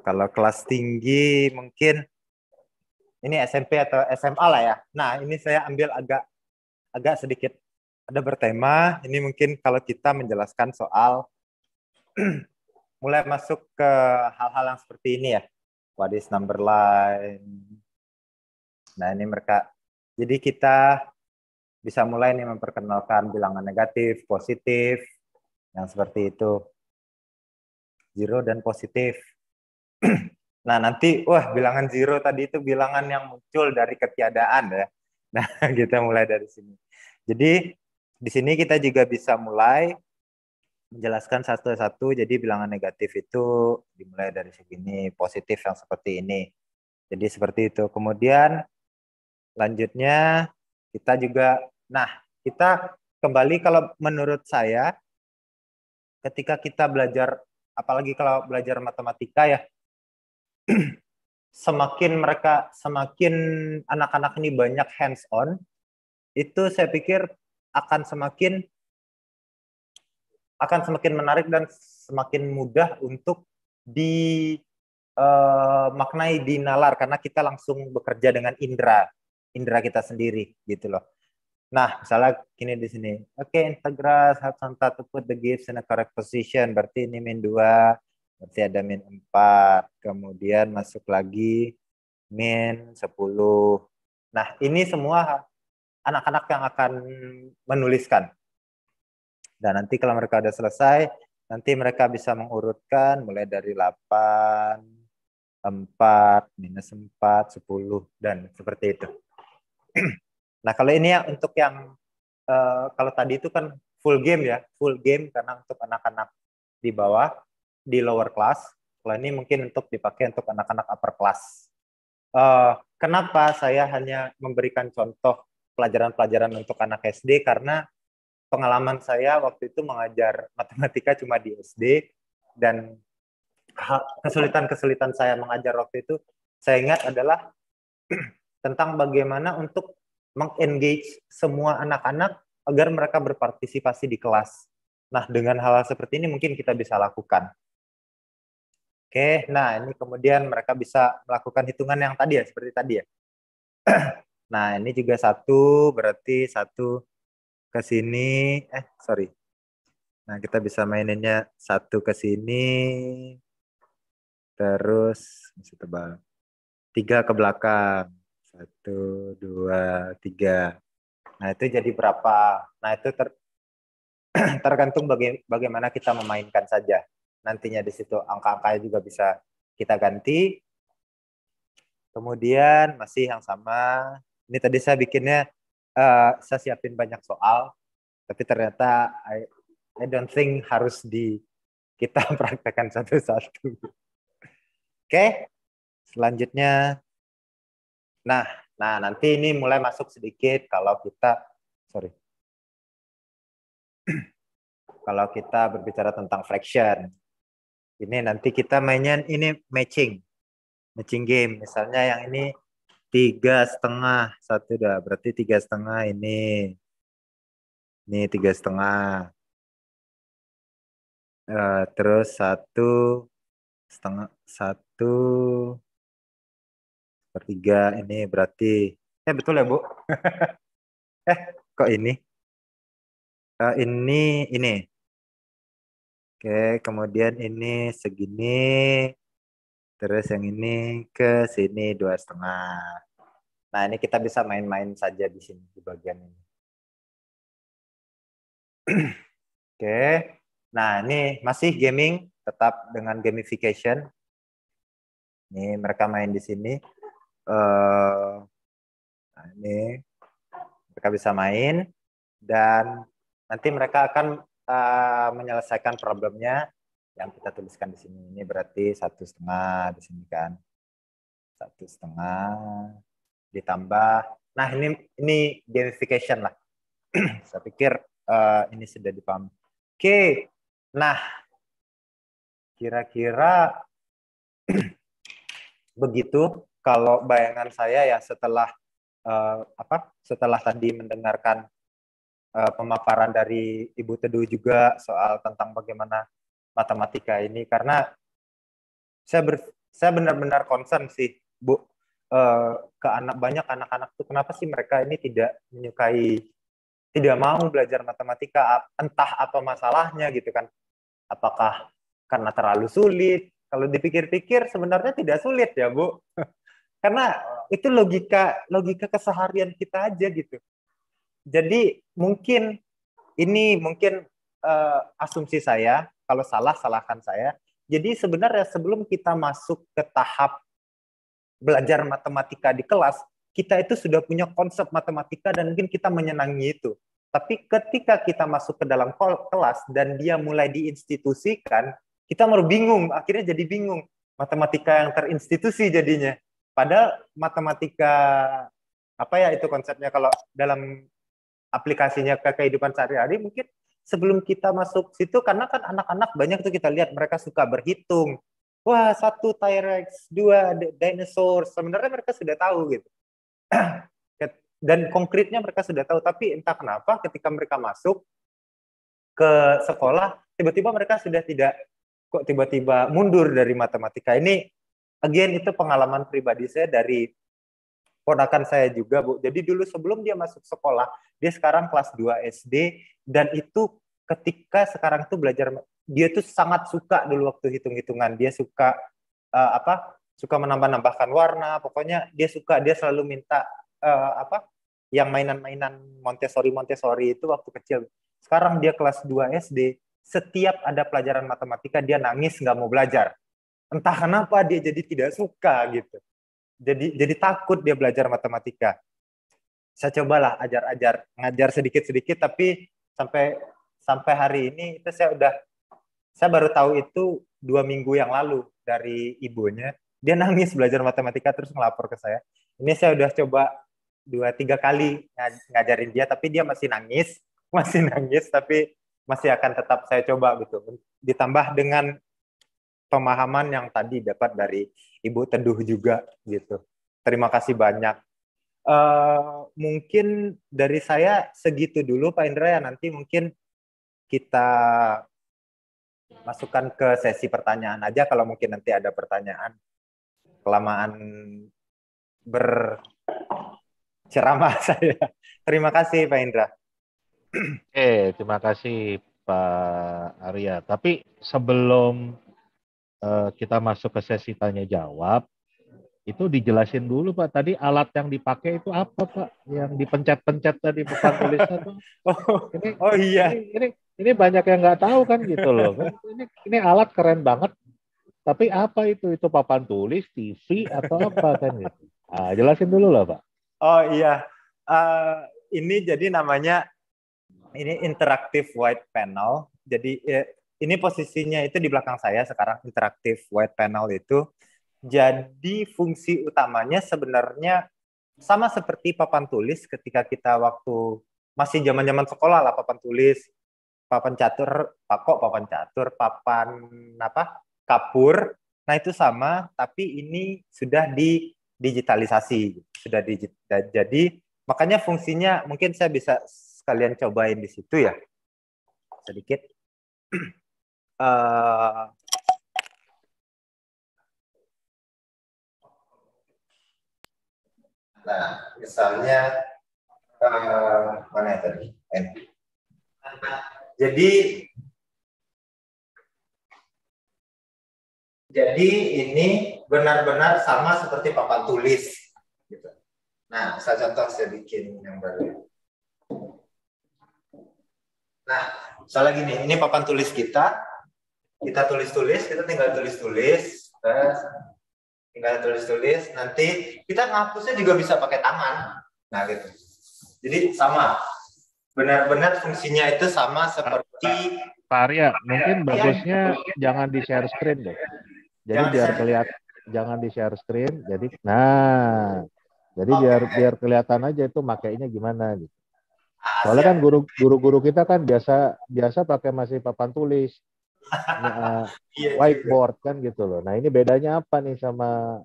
Kalau kelas tinggi mungkin ini SMP atau SMA lah ya. Nah, ini saya ambil agak sedikit ada bertema. Ini mungkin kalau kita menjelaskan soal mulai masuk ke hal-hal yang seperti ini ya. What is number line? Nah, ini mereka. Jadi kita bisa mulai nih memperkenalkan bilangan negatif, positif, yang seperti itu. Zero dan positif. Nah, nanti, wah, bilangan zero tadi itu bilangan yang muncul dari ketiadaan ya. Nah, kita mulai dari sini. Jadi, di sini kita juga bisa mulai menjelaskan satu-satu. Jadi, bilangan negatif itu dimulai dari segini, positif yang seperti ini. Jadi, seperti itu. Kemudian, lanjutnya, kita juga, nah, kita kembali kalau menurut saya, ketika kita belajar, apalagi kalau belajar matematika ya, semakin anak-anak ini banyak hands on, itu saya pikir akan semakin menarik dan semakin mudah untuk dimaknai di nalar, karena kita langsung bekerja dengan indera kita sendiri gitu loh. Nah, misalnya gini di sini. Oke, integral have some to put the gives in a correct position. Berarti ini min 2, berarti ada min 4. Kemudian masuk lagi min 10. Nah, ini semua anak-anak yang akan menuliskan. Dan nanti kalau mereka udah selesai, nanti mereka bisa mengurutkan mulai dari 8, 4, minus 4, 10, dan seperti itu. Nah, kalau ini ya untuk yang kalau tadi itu kan full game ya, full game karena untuk anak-anak di bawah, di lower class. Kalau ini mungkin untuk dipakai untuk anak-anak upper class. Kenapa saya hanya memberikan contoh pelajaran-pelajaran untuk anak SD? Karena pengalaman saya waktu itu mengajar matematika cuma di SD, dan kesulitan-kesulitan saya mengajar waktu itu, saya ingat adalah tentang bagaimana untuk meng-engage semua anak-anak agar mereka berpartisipasi di kelas. Nah, dengan hal-hal seperti ini mungkin kita bisa lakukan. Oke, nah ini kemudian mereka bisa melakukan hitungan yang tadi ya, seperti tadi ya. Nah, ini juga 1, berarti 1 ke sini, sorry. Nah, kita bisa maininnya 1 ke sini, terus, masih tebal, 3 ke belakang. 1, 2, 3. Nah, itu jadi berapa? Nah, itu tergantung bagaimana kita memainkan saja. Nantinya di situ angka-angkanya juga bisa kita ganti. Kemudian masih yang sama. Ini tadi saya bikinnya, saya siapin banyak soal, tapi ternyata I don't think harus kita praktekkan satu-satu. Oke, selanjutnya. Nah, nanti ini mulai masuk sedikit kalau kita, kalau kita berbicara tentang fraction. Ini nanti kita mainnya ini matching game. Misalnya yang ini 3,5, 1 dah, berarti 3,5 ini 3,5. Terus 1,5, 1/3 ini berarti, betul ya Bu? Kok ini? Ini. Oke, kemudian ini segini, terus yang ini ke sini 2,5. Nah, ini kita bisa main-main saja di sini di bagian ini. Oke, nah ini masih gaming, tetap dengan gamification. Ini mereka main di sini. Nah, ini mereka bisa main, dan nanti mereka akan menyelesaikan problemnya yang kita tuliskan di sini. Ini berarti 1,5 di sini kan, 1,5 ditambah. Nah, ini gamification lah. Saya pikir ini sudah dipahami. Oke, nah kira-kira begitu kalau bayangan saya ya setelah setelah tadi mendengarkan pemaparan dari Ibu Teduh juga soal tentang bagaimana matematika ini, karena saya benar-benar concern sih Bu, ke banyak anak-anak tuh kenapa sih mereka ini tidak mau belajar matematika, entah apa masalahnya gitu kan, apakah karena terlalu sulit. Kalau dipikir-pikir sebenarnya tidak sulit ya, Bu. Karena itu logika keseharian kita aja gitu. Jadi mungkin asumsi saya, kalau salah salahkan saya. Jadi sebenarnya sebelum kita masuk ke tahap belajar matematika di kelas, kita itu sudah punya konsep matematika dan mungkin kita menyenangi itu. Tapi ketika kita masuk ke dalam kelas dan dia mulai diinstitusikan, kita baru bingung, akhirnya jadi bingung. Matematika yang terinstitusi jadinya. Padahal matematika, apa ya itu konsepnya kalau dalam aplikasinya ke kehidupan sehari-hari, mungkin sebelum kita masuk situ, karena kan anak-anak banyak tuh kita lihat mereka suka berhitung. Wah, 1 T-Rex, 2 dinosaur, sebenarnya mereka sudah tahu gitu. Dan konkretnya mereka sudah tahu, tapi entah kenapa ketika mereka masuk ke sekolah, tiba-tiba mereka sudah tidak, kok tiba-tiba mundur dari matematika. Ini, again, itu pengalaman pribadi saya dari ponakan saya juga, Bu. Jadi dulu sebelum dia masuk sekolah, dia sekarang kelas 2 SD, dan itu ketika sekarang itu belajar, dia tuh sangat suka dulu waktu hitung-hitungan. Dia suka suka menambah-nambahkan warna, pokoknya dia selalu minta yang mainan-mainan Montessori itu waktu kecil. Sekarang dia kelas 2 SD, setiap ada pelajaran matematika dia nangis nggak mau belajar. Entah kenapa dia jadi tidak suka gitu. Jadi takut dia belajar matematika. Saya cobalah ngajar sedikit-sedikit, tapi sampai hari ini itu saya baru tahu itu 2 minggu yang lalu dari ibunya. Dia nangis belajar matematika terus ngelapor ke saya. Ini saya udah coba 2-3 kali ngajarin dia, tapi dia masih nangis, tapi masih akan tetap saya coba gitu. Ditambah dengan pemahaman yang tadi dapat dari Ibu Teduh juga gitu. Terima kasih banyak. Mungkin dari saya segitu dulu Pak Indra ya, nanti mungkin kita masukkan ke sesi pertanyaan aja kalau mungkin nanti ada pertanyaan. Kelamaan berceramah saya. Terima kasih Pak Indra. Terima kasih Pak Arya. Tapi sebelum kita masuk ke sesi tanya jawab, itu dijelasin dulu Pak. Tadi alat yang dipakai itu apa Pak? Yang dipencet-pencet tadi papan tulisnya tuh. Iya. Ini banyak yang nggak tahu kan gitu loh. Ini alat keren banget. Tapi apa itu? Itu papan tulis, TV atau apa kan gitu? Jelasin dulu lah Pak. Oh iya. Ini jadi namanya ini interactive white panel. Jadi ini posisinya itu di belakang saya sekarang, interactive white panel itu. Jadi fungsi utamanya sebenarnya sama seperti papan tulis ketika kita waktu masih zaman-zaman sekolah lah, papan tulis, papan kapur. Nah itu sama, tapi ini sudah digitalisasi, jadi makanya fungsinya mungkin saya bisa sekalian cobain di situ ya, sedikit. Nah, misalnya mana ya tadi? Jadi ini benar-benar sama seperti papan tulis. Gitu. Nah, saya contoh, saya bikin yang baru. Nah, misalnya gini, ini papan tulis kita tulis-tulis, kita tinggal tulis-tulis, nanti kita ngapusnya juga bisa pakai tangan. Nah, gitu. Jadi sama. Benar-benar fungsinya itu sama seperti Pak Arya, mungkin bagusnya jangan di-share screen deh. Jadi biar kelihatan, jangan di-share screen. Jadi biar kelihatan aja itu makainya gimana gitu. Soalnya kan guru-guru kita kan biasa pakai masih papan tulis, whiteboard kan gitu loh. Nah ini bedanya apa nih sama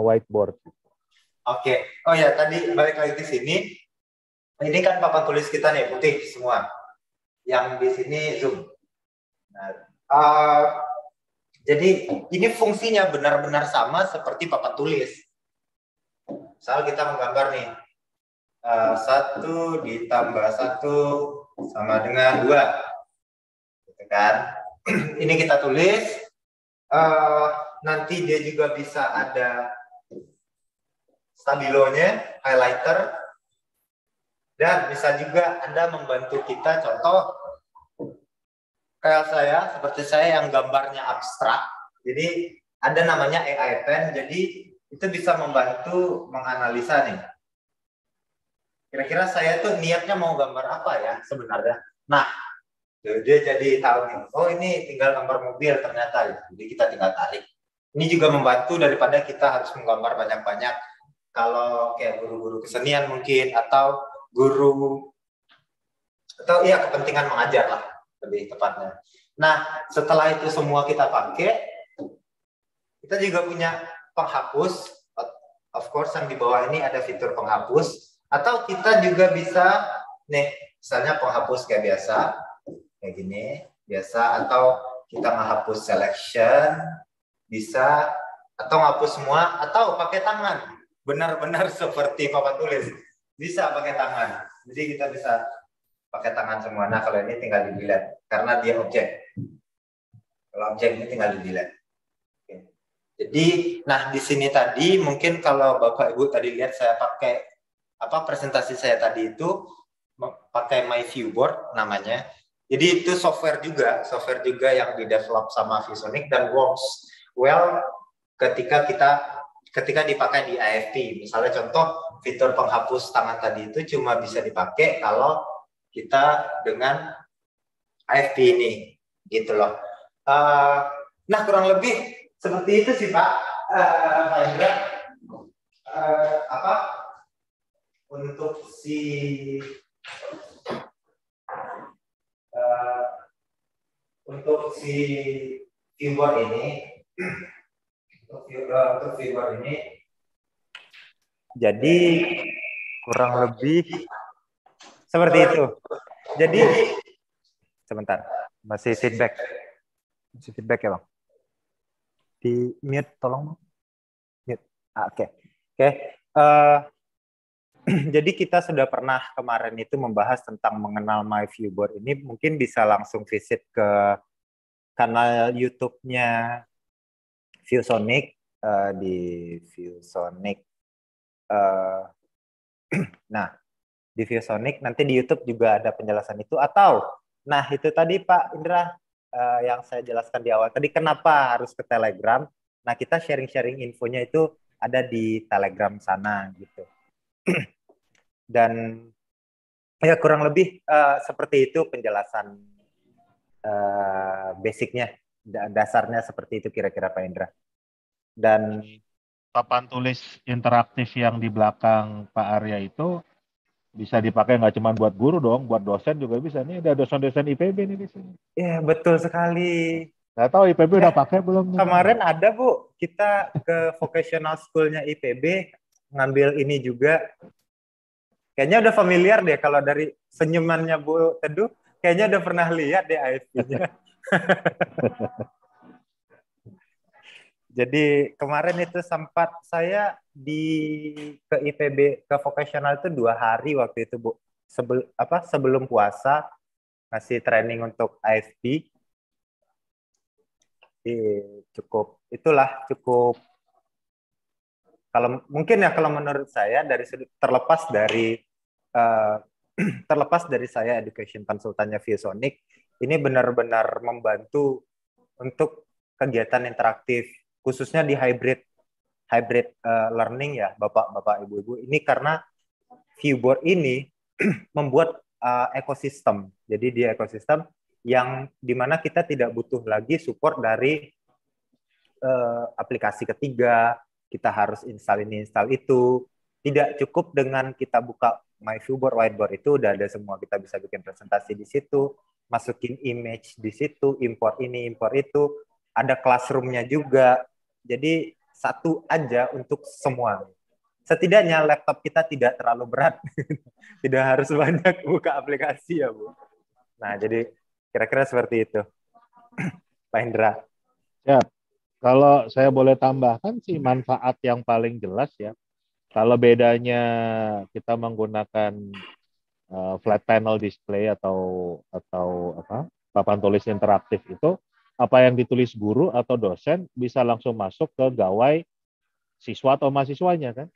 whiteboard? Oke. Oh ya, tadi balik lagi ke sini. Ini kan papan tulis kita nih putih semua. Yang di sini zoom. Nah, jadi ini fungsinya benar-benar sama seperti papan tulis. Misal kita menggambar nih, 1 ditambah 1 sama dengan 2, gitu kan? ini kita tulis. Nanti dia juga bisa ada stabilonya, highlighter, dan bisa juga Anda membantu kita. Contoh kayak seperti saya yang gambarnya abstrak, jadi ada namanya AI Pen, jadi itu bisa membantu menganalisa nih. Kira-kira saya tuh niatnya mau gambar apa ya sebenarnya. Nah, dia jadi tahu nih, oh ini tinggal gambar mobil ternyata, jadi kita tinggal tarik. Ini juga membantu daripada kita harus menggambar banyak-banyak. Kalau kayak guru-guru kesenian mungkin, atau ya kepentingan mengajar lah lebih tepatnya. Nah, setelah itu semua kita pakai, kita juga punya penghapus. Of course yang di bawah ini ada fitur penghapus. Atau kita juga bisa nih, misalnya penghapus kayak biasa, kayak gini, biasa, atau kita menghapus selection, bisa, atau menghapus semua, atau pakai tangan, benar-benar seperti papan tulis, bisa pakai tangan. Jadi kita bisa pakai tangan semua. Nah kalau ini tinggal di delete, karena dia objek. Kalau objek ini tinggal di delete. Jadi, nah di sini tadi mungkin kalau Bapak Ibu tadi lihat saya pakai presentasi saya tadi itu pakai My Viewboard namanya. Jadi itu software juga yang di-develop sama ViewSonic dan works well ketika dipakai di AFP. Misalnya contoh fitur penghapus tangan tadi itu cuma bisa dipakai kalau kita dengan AFP ini, gitu loh. Nah kurang lebih seperti itu sih Pak Indra. Untuk si viewboard ini, Jadi kurang lebih seperti itu. Jadi sebentar, masih feedback ya Bang. Di mute tolong Bang. Mute. Oke. Jadi kita sudah pernah kemarin itu membahas tentang mengenal My Viewboard ini. Mungkin bisa langsung visit ke kanal YouTube-nya ViewSonic di ViewSonic. Nah, di ViewSonic nanti di YouTube juga ada penjelasan itu. Atau, nah itu tadi Pak Indra yang saya jelaskan di awal. Tadi kenapa harus ke Telegram? Nah kita sharing-sharing infonya itu ada di Telegram sana gitu. Dan ya kurang lebih seperti itu penjelasan basicnya, dasarnya seperti itu kira-kira Pak Indra. Dan papan tulis interaktif yang di belakang Pak Arya itu bisa dipakai nggak cuma buat guru dong, buat dosen juga bisa. Nih ada dosen-dosen IPB nih di sini. Ya betul sekali. Nggak tahu IPB udah pakai belum? Kemarin ada Bu, kita ke vocational school-nya IPB ngambil ini juga. Kayaknya udah familiar deh kalau dari senyumannya Bu Teduh, kayaknya udah pernah lihat deh AFP-nya. Jadi kemarin itu sempat saya ke IPB ke vocational itu 2 hari waktu itu Bu. Sebelum puasa ngasih training untuk AFP. Cukup kalau mungkin ya kalau menurut saya terlepas dari saya education konsultannya ViewSonic, ini benar-benar membantu untuk kegiatan interaktif khususnya di hybrid learning ya Bapak Ibu-ibu. Ini karena Viewboard ini membuat ekosistem. Jadi dia ekosistem yang dimana kita tidak butuh lagi support dari aplikasi ketiga, kita harus install ini, install itu. Tidak cukup dengan kita buka My Viewboard, Whiteboard itu udah ada semua. Kita bisa bikin presentasi di situ, masukin image di situ, import ini, import itu. Ada classroom-nya juga. Jadi satu aja untuk semua. Setidaknya laptop kita tidak terlalu berat. Tidak harus banyak buka aplikasi ya, Bu. Nah, jadi kira-kira seperti itu. Pak Indra. Ya, kalau saya boleh tambahkan sih manfaat yang paling jelas ya. Kalau bedanya kita menggunakan flat panel display atau papan tulis interaktif itu, apa yang ditulis guru atau dosen bisa langsung masuk ke gawai siswa atau mahasiswanya kan.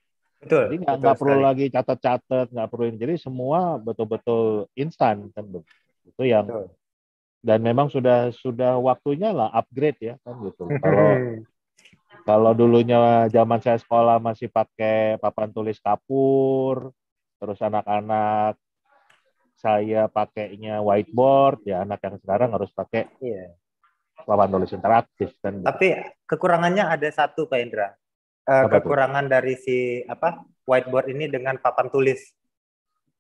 Betul. Jadi betul nggak perlu sekali. lagi catat-catat, nggak perlu ini. Jadi semua betul-betul instan kan. Itu yang Betul. dan memang sudah waktunya lah upgrade ya kan gitu. Kalau dulunya zaman saya sekolah masih pakai papan tulis kapur, terus anak-anak saya pakainya whiteboard, ya anak yang sekarang harus pakai Iya. papan tulis interaktif kan. Gitu. Tapi kekurangannya ada satu Pak Indra. Kekurangan dari si whiteboard ini dengan papan tulis.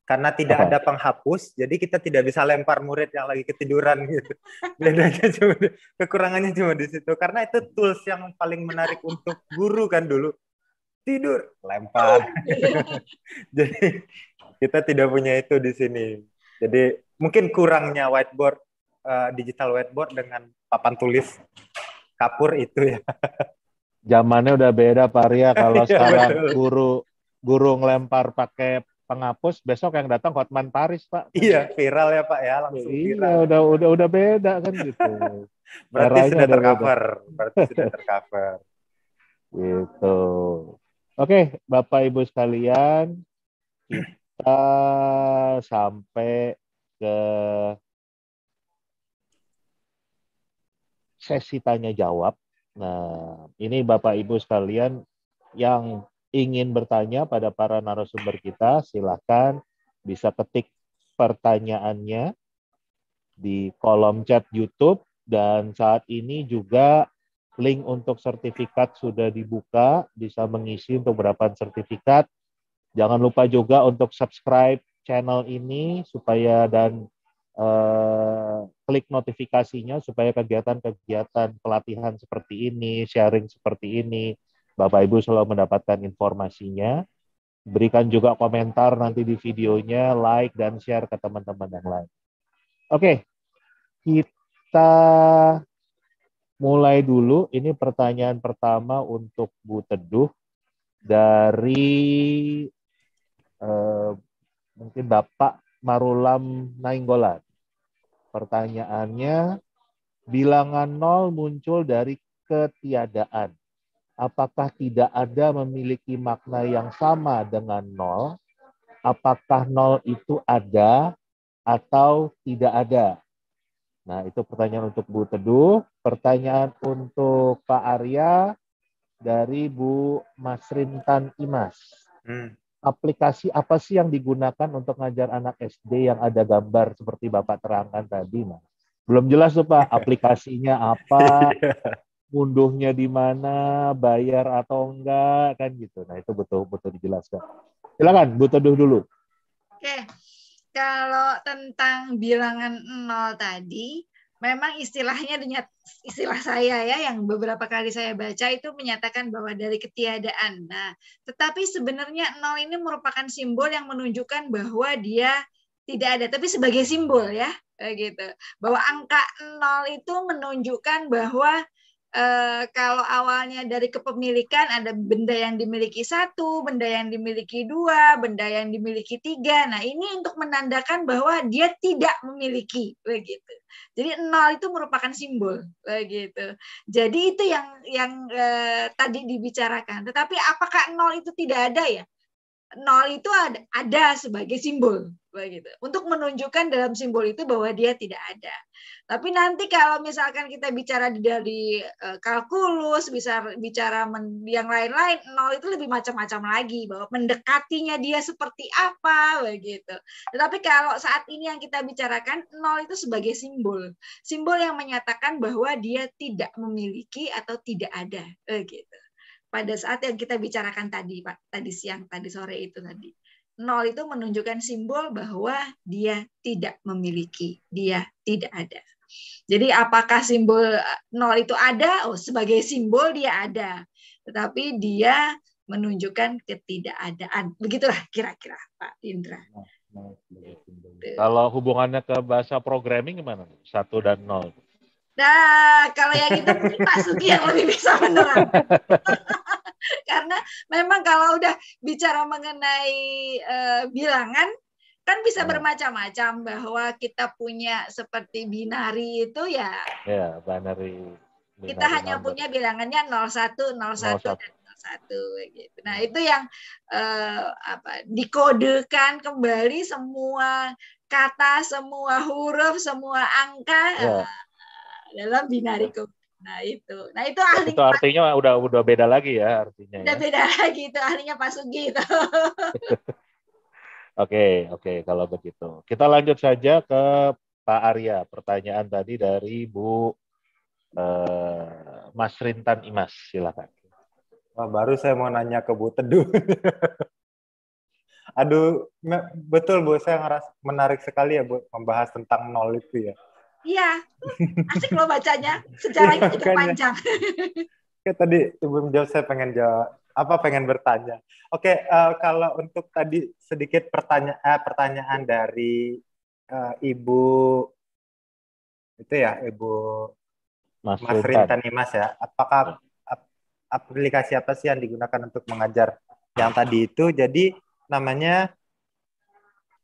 Karena tidak ada penghapus, jadi kita tidak bisa lempar murid yang lagi ketiduran gitu. Bedanya kekurangannya cuma di situ. Karena itu tools yang paling menarik untuk guru kan dulu. Tidur, lempar. Jadi kita tidak punya itu di sini. Jadi mungkin kurangnya whiteboard, digital whiteboard dengan papan tulis kapur itu ya. Zamannya udah beda Pak Arya. Kalau Iya, sekarang betul. guru ngelempar pakai penghapus, besok yang datang Hotman Paris Pak. Iya, viral ya Pak ya, langsung viral. Iya, udah beda kan gitu. Berarti Eranya sudah udah tercover. Berarti sudah tercover. Gitu. Oke, Bapak Ibu sekalian, kita sampai ke sesi tanya jawab. Nah, ini Bapak Ibu sekalian yang ingin bertanya pada para narasumber kita, silakan bisa ketik pertanyaannya di kolom chat YouTube, dan saat ini juga link untuk sertifikat sudah dibuka, bisa mengisi untuk mendapatkan sertifikat. Jangan lupa juga untuk subscribe channel ini supaya dan klik notifikasinya supaya kegiatan-kegiatan pelatihan seperti ini, sharing seperti ini, Bapak Ibu selalu mendapatkan informasinya. Berikan juga komentar nanti di videonya, like dan share ke teman-teman yang lain. Oke, kita mulai dulu. Ini pertanyaan pertama untuk Bu Teduh dari mungkin Bapak Marulam Nainggolan. Pertanyaannya, bilangan 0 muncul dari ketiadaan. Apakah tidak ada memiliki makna yang sama dengan 0? Apakah 0 itu ada atau tidak ada? Nah, itu pertanyaan untuk Bu Teduh. Pertanyaan untuk Pak Arya dari Bu Masrintan Imas. Aplikasi apa sih yang digunakan untuk ngajar anak SD yang ada gambar seperti Bapak terangkan tadi, Mas? Belum jelas tuh Pak, aplikasinya apa, ngunduhnya di mana, bayar atau enggak, kan gitu. Nah, itu betul-betul dijelaskan. Silakan, Bu Teduh dulu. Oke, kalau tentang bilangan 0 tadi, memang istilahnya istilah saya ya yang beberapa kali saya baca itu menyatakan bahwa dari ketiadaan. Nah, tetapi sebenarnya 0 ini merupakan simbol yang menunjukkan bahwa dia tidak ada, tapi sebagai simbol ya, gitu. Bahwa angka 0 itu menunjukkan bahwa kalau awalnya dari kepemilikan ada benda yang dimiliki 1, benda yang dimiliki 2, benda yang dimiliki 3. Nah, ini untuk menandakan bahwa dia tidak memiliki, begitu. Jadi 0 itu merupakan simbol, begitu. Jadi itu yang tadi dibicarakan. Tetapi apakah 0 itu tidak ada ya? 0 itu ada sebagai simbol, begitu. Untuk menunjukkan dalam simbol itu bahwa dia tidak ada. Tapi nanti kalau misalkan kita bicara dari kalkulus, bisa bicara yang lain-lain, 0 itu lebih macam-macam lagi, bahwa mendekatinya dia seperti apa, begitu. Tetapi kalau saat ini yang kita bicarakan, 0 itu sebagai simbol. Simbol yang menyatakan bahwa dia tidak memiliki atau tidak ada, begitu. Pada saat yang kita bicarakan tadi, Pak, tadi siang, tadi sore itu tadi. 0 itu menunjukkan simbol bahwa dia tidak memiliki, dia tidak ada. Jadi apakah simbol 0 itu ada? Oh, sebagai simbol dia ada. Tetapi dia menunjukkan ketidakadaan. Begitulah kira-kira, Pak Indra. Kalau hubungannya ke bahasa programming gimana? 1 dan 0. Nah, kalau yang itu mungkin Pak Sugi yang lebih bisa menerangkan. Karena memang kalau udah bicara mengenai bilangan, Kan bisa bermacam-macam, bahwa kita punya seperti binari itu ya. Ya, binary Kita hanya number. punya bilangannya 01, 01 dan 01 gitu. Nah, itu yang dikodekan kembali semua kata, semua huruf, semua angka dalam binari code. Nah, itu ahlinya. Itu artinya udah beda lagi ya artinya. Udah beda lagi, itu ahlinya Pak Sugi itu. Oke, kalau begitu. Kita lanjut saja ke Pak Arya. Pertanyaan tadi dari Bu Mas Rintan Imas, silakan. Wah, baru saya mau nanya ke Bu Teduh. Aduh, betul Bu, saya ngerasa menarik sekali ya Bu, membahas tentang nol itu ya. Iya, asik loh bacanya, sejarahnya juga panjang. Oke, tadi sebelum jawab saya pengen bertanya. Oke, kalau untuk tadi sedikit pertanyaan dari Ibu itu ya, Ibu Mas Rintan Imas ya. Apakah aplikasi apa sih yang digunakan untuk mengajar yang tadi itu? Jadi namanya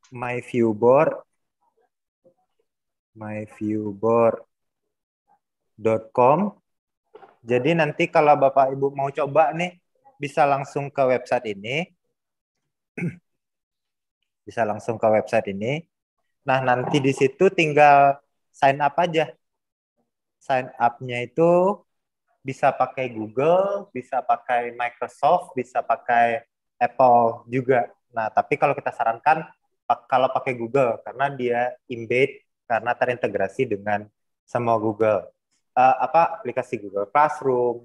myviewboard.com. Jadi nanti kalau Bapak Ibu mau coba nih, bisa langsung ke website ini. Nah, nanti di situ tinggal sign up aja. Sign up-nya itu bisa pakai Google, bisa pakai Microsoft, bisa pakai Apple juga. Nah, tapi kalau kita sarankan kalau pakai Google karena dia embed, karena terintegrasi dengan semua Google. Aplikasi Google Classroom.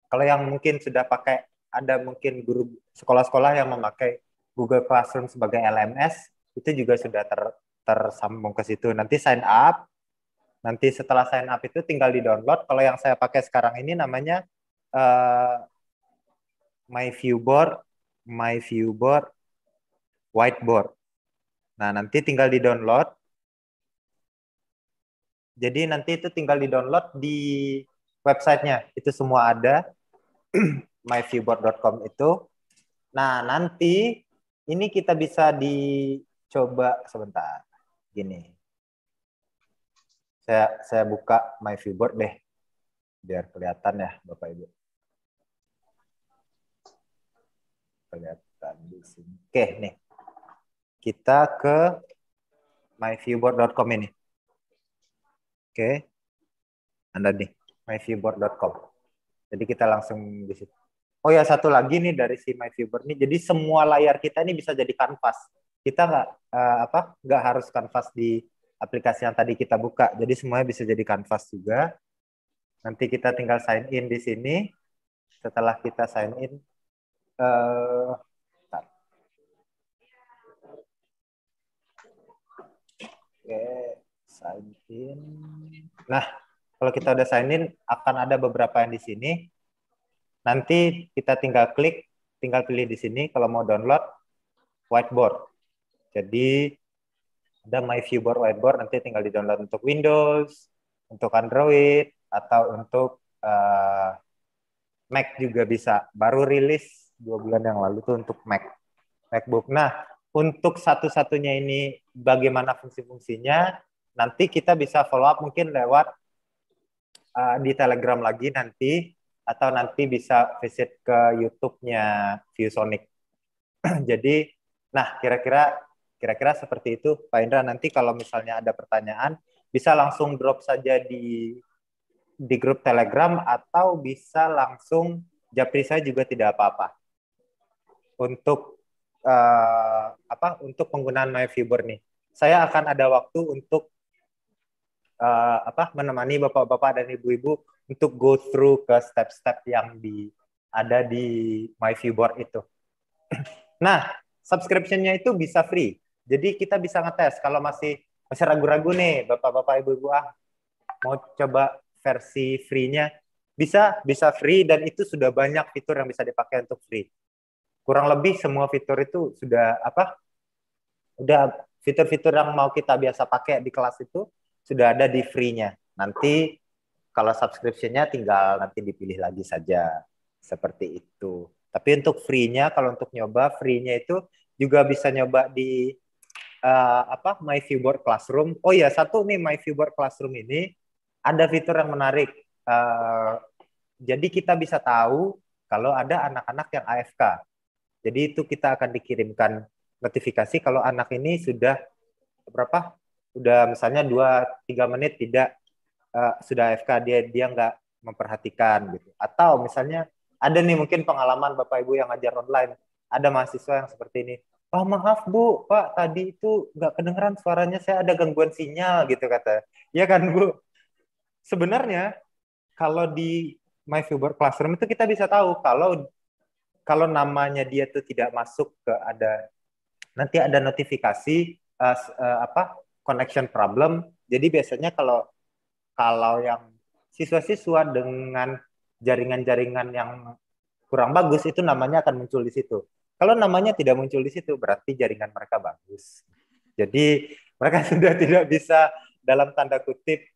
Kalau yang mungkin sudah pakai, ada mungkin guru sekolah-sekolah yang memakai Google Classroom sebagai LMS, itu juga sudah tersambung ke situ. Nanti sign up. Nanti setelah sign up itu tinggal di-download. Kalau yang saya pakai sekarang ini namanya myviewboard whiteboard. Nah, nanti tinggal di-download. Jadi nanti itu tinggal di-download di websitenya. Itu semua ada. myviewboard.com itu. Nah, nanti ini kita bisa dicoba sebentar. Gini. Saya buka myviewboard deh, biar kelihatan ya Bapak Ibu. Kelihatan di sini. Oke, nih. Kita ke myviewboard.com ini. Oke. Anda nih, myviewboard.com. Jadi kita langsung di situ. Oh ya, satu lagi nih dari si myviewboard ini. Jadi semua layar kita ini bisa jadi kanvas. Kita nggak harus kanvas di aplikasi yang tadi kita buka. Jadi semuanya bisa jadi kanvas juga. Nanti kita tinggal sign in di sini. Setelah kita sign in, oke, sign in. Nah, kalau kita udah sign in, akan ada beberapa yang di sini. Nanti kita tinggal pilih di sini kalau mau download whiteboard. Jadi ada myviewboard whiteboard, nanti tinggal di-download untuk Windows, untuk Android, atau untuk Mac juga bisa. Baru rilis 2 bulan yang lalu tuh untuk MacBook. Nah, untuk satu-satunya ini bagaimana fungsi-fungsinya, nanti kita bisa follow up mungkin lewat di Telegram lagi nanti, atau nanti bisa visit ke YouTube-nya ViewSonic. Jadi, nah kira-kira seperti itu, Pak Indra. Nanti kalau misalnya ada pertanyaan, bisa langsung drop saja di grup Telegram, atau bisa langsung japri saya juga tidak apa-apa. Untuk untuk penggunaan myviewboard nih, saya akan ada waktu untuk menemani bapak-bapak dan ibu-ibu untuk go through ke step-step yang ada di myviewboard itu. Nah, subscription-nya itu bisa free. Jadi kita bisa ngetes kalau masih ragu-ragu nih, bapak-bapak, ibu-ibu, mau coba versi free-nya, bisa free, dan itu sudah banyak fitur yang bisa dipakai untuk free. Kurang lebih semua fitur itu sudah udah fitur-fitur yang mau kita biasa pakai di kelas itu sudah ada di free-nya. Nanti kalau subscription-nya tinggal nanti dipilih lagi saja. Seperti itu. Tapi untuk free-nya, kalau untuk nyoba, free-nya itu juga bisa nyoba di My Viewboard Classroom. Oh ya, satu nih, My Viewboard Classroom ini ada fitur yang menarik. Jadi kita bisa tahu kalau ada anak-anak yang AFK. Jadi itu kita akan dikirimkan notifikasi kalau anak ini sudah berapa? Udah misalnya 2-3 menit tidak sudah AFK, dia nggak memperhatikan gitu. Atau misalnya ada nih mungkin pengalaman Bapak Ibu yang ngajar online, ada mahasiswa yang seperti ini. Oh maaf Bu, Pak tadi itu nggak kedengeran suaranya, saya ada gangguan sinyal gitu kata. Ya kan Bu? Sebenarnya kalau di My Viewboard Classroom itu kita bisa tahu kalau namanya dia tuh tidak masuk ke nanti ada notifikasi connection problem. Jadi biasanya kalau yang siswa-siswa dengan jaringan-jaringan yang kurang bagus itu namanya akan muncul di situ. Kalau namanya tidak muncul di situ berarti jaringan mereka bagus. Jadi mereka sudah tidak bisa dalam tanda kutip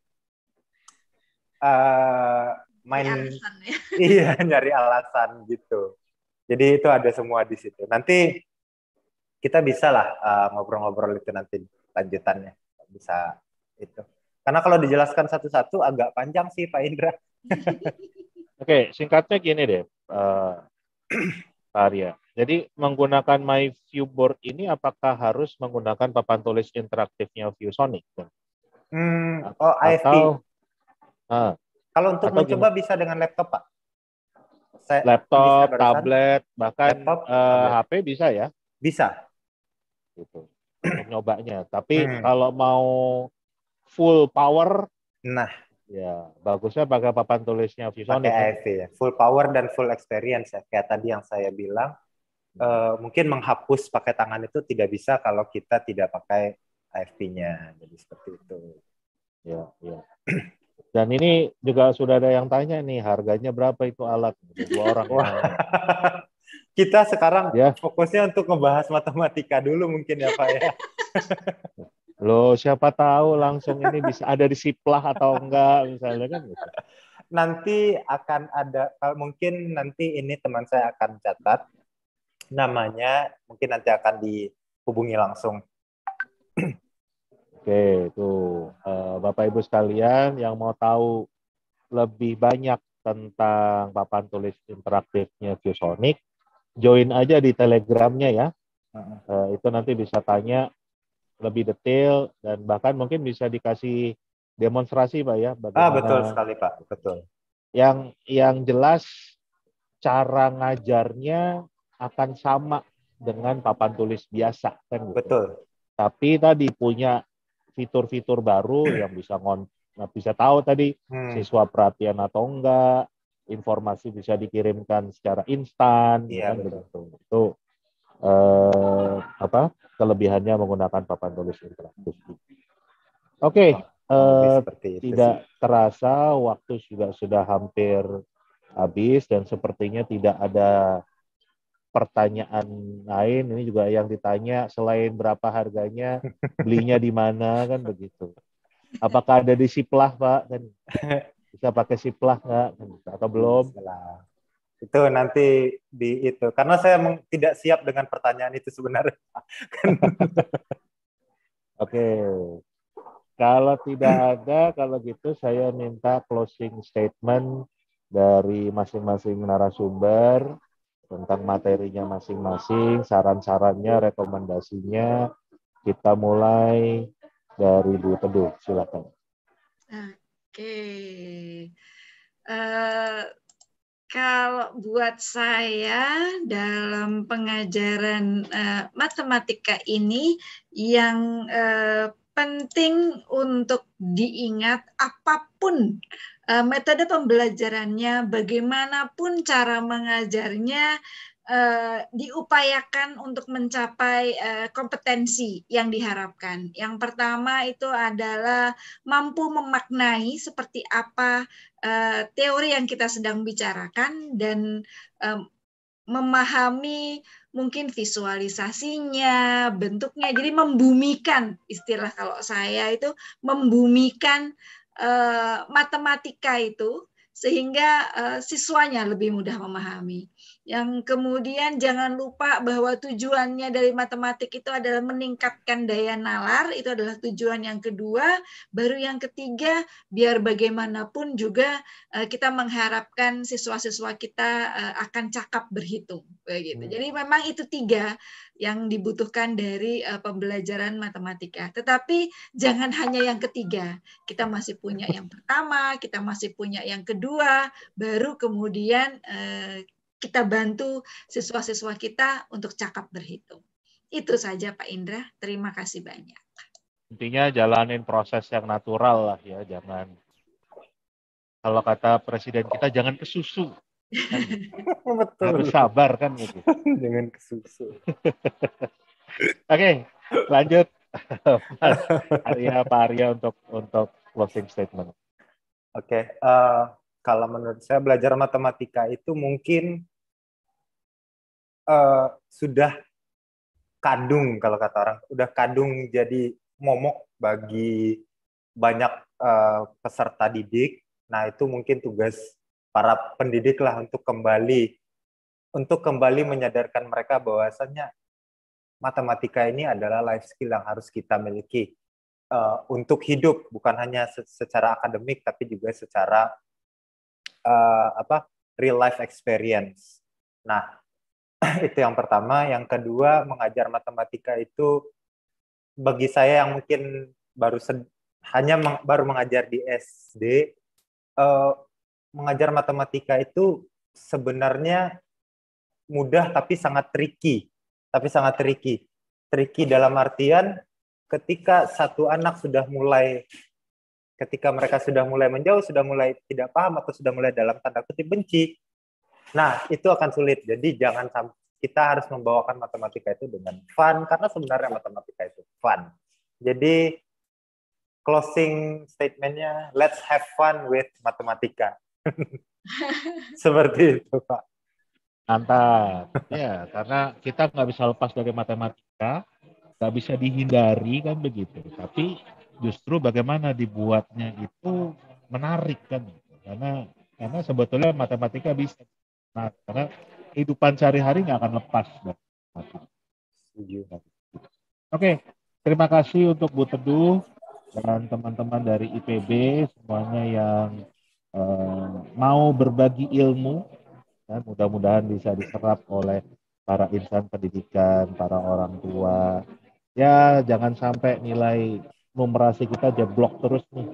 main alasan, ya? Iya, nyari alasan gitu. Jadi itu ada semua di situ. Nanti kita bisa lah ngobrol-ngobrol itu nanti lanjutannya bisa itu. Karena kalau dijelaskan satu-satu agak panjang sih Pak Indra. Oke, singkatnya gini deh, Pak Arya. Jadi menggunakan My Viewboard ini apakah harus menggunakan papan tulis interaktifnya ViewSonic? AFP. Kalau untuk mencoba gimana? bisa dengan laptop, Pak. Laptop, tablet, bahkan laptop, HP bisa ya? Bisa. Gitu. Untuk nyobanya. Tapi kalau mau full power, ya bagusnya pakai papan tulisnya ViewSonic. Pakai AFP ya. Full power dan full experience ya. Kayak tadi yang saya bilang, mungkin menghapus pakai tangan itu tidak bisa kalau kita tidak pakai AFP-nya. Jadi seperti itu. Ya, ya. Dan ini juga sudah ada yang tanya nih, harganya berapa itu alat? 2 orang. Kita sekarang fokusnya untuk ngebahas matematika dulu mungkin ya Pak ya. Loh, siapa tahu langsung ini bisa ada di Siplah atau enggak misalnya kan gitu. Nanti akan ada, mungkin nanti ini teman saya akan catat namanya, mungkin nanti akan dihubungi langsung. Oke, tuh Bapak Ibu sekalian yang mau tahu lebih banyak tentang papan tulis interaktifnya ViewSonic, join aja di Telegramnya ya. Itu nanti bisa tanya lebih detail dan bahkan mungkin bisa dikasih demonstrasi Pak ya. Betul sekali Pak, betul. Yang jelas cara ngajarnya akan sama dengan papan tulis biasa kan gitu. Betul. Tapi tadi punya fitur-fitur baru yang bisa tahu tadi siswa perhatian atau enggak, informasi bisa dikirimkan secara instan, iya, kan begitu. Itu kelebihannya menggunakan papan tulis interaktif. Oke, tidak terasa waktu juga sudah hampir habis dan sepertinya tidak ada pertanyaan lain. Ini juga yang ditanya selain berapa harganya, belinya di mana kan begitu. Apakah ada di Siplah Pak? Kan bisa pakai Siplah nggak? Atau belum? Itu nanti itu karena saya tidak siap dengan pertanyaan itu sebenarnya. Oke. Kalau tidak ada, kalau gitu saya minta closing statement dari masing-masing narasumber tentang materinya masing-masing, saran-sarannya, rekomendasinya. Kita mulai dari Bu Teduh, silakan. Oke. Kalau buat saya dalam pengajaran matematika ini yang penting untuk diingat apapun metode pembelajarannya, bagaimanapun cara mengajarnya, diupayakan untuk mencapai kompetensi yang diharapkan. Yang pertama itu adalah mampu memaknai seperti apa teori yang kita sedang bicarakan dan memahami mungkin visualisasinya, bentuknya. Jadi membumikan, istilah kalau saya itu membumikan matematika itu sehingga siswanya lebih mudah memahami. Yang kemudian jangan lupa bahwa tujuannya dari matematik itu adalah meningkatkan daya nalar, itu adalah tujuan yang kedua. Baru yang ketiga, biar bagaimanapun juga kita mengharapkan siswa-siswa kita akan cakap berhitung. Begitu. Jadi memang itu tiga yang dibutuhkan dari pembelajaran matematika. Tetapi jangan hanya yang ketiga. Kita masih punya yang pertama, kita masih punya yang kedua, baru kemudian kita bantu siswa-siswa kita untuk cakap berhitung. Itu saja Pak Indra, terima kasih banyak. Intinya jalanin proses yang natural lah ya, jangan, kalau kata presiden kita, jangan kesusu. Kan? Betul. Harus sabar kan gitu. Jangan kesusu. Oke, lanjut Pak Arya untuk closing statement. Oke, kalau menurut saya belajar matematika itu mungkin sudah kadung, kalau kata orang, udah kadung jadi momok bagi banyak peserta didik. Nah, itu mungkin tugas para pendidik lah untuk kembali menyadarkan mereka bahwasannya matematika ini adalah life skill yang harus kita miliki untuk hidup, bukan hanya secara akademik tapi juga secara real life experience. Nah, itu yang pertama. Yang kedua, mengajar matematika itu bagi saya yang mungkin baru mengajar di SD, mengajar matematika itu sebenarnya mudah tapi sangat tricky. Tricky dalam artian ketika mereka sudah mulai menjauh, sudah mulai tidak paham atau sudah mulai dalam tanda kutip benci, nah itu akan sulit. Jadi jangan sampai, kita harus membawakan matematika itu dengan fun, karena sebenarnya matematika itu fun. Jadi closing statement-nya, let's have fun with matematika. Seperti itu, Pak. Mantap. Ya, karena kita nggak bisa lepas dari matematika, nggak bisa dihindari kan begitu. Tapi justru bagaimana dibuatnya itu menarik kan. Karena sebetulnya matematika bisa. Nah, karena kehidupan sehari-hari nggak akan lepas dari matematika. Oke, terima kasih untuk Bu Teduh dan teman-teman dari IPB semuanya yang mau berbagi ilmu. Dan mudah-mudahan bisa diserap oleh para insan pendidikan, para orang tua. Ya, jangan sampai nilai numerasi kita jeblok terus nih.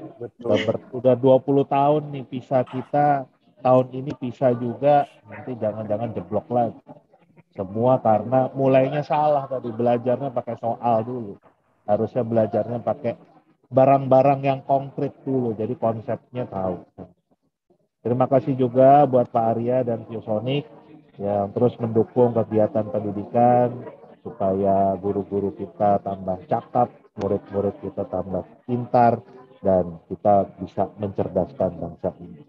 Udah 20 tahun nih pisah kita, tahun ini pisah juga, nanti jangan-jangan jeblok lagi. Semua karena mulainya salah tadi, belajarnya pakai soal dulu. Harusnya belajarnya pakai barang-barang yang konkret dulu, jadi konsepnya tahu. Terima kasih juga buat Pak Arya dan ViewSonic yang terus mendukung kegiatan pendidikan supaya guru-guru kita tambah cakap, murid-murid kita tambah pintar, dan kita bisa mencerdaskan bangsa ini.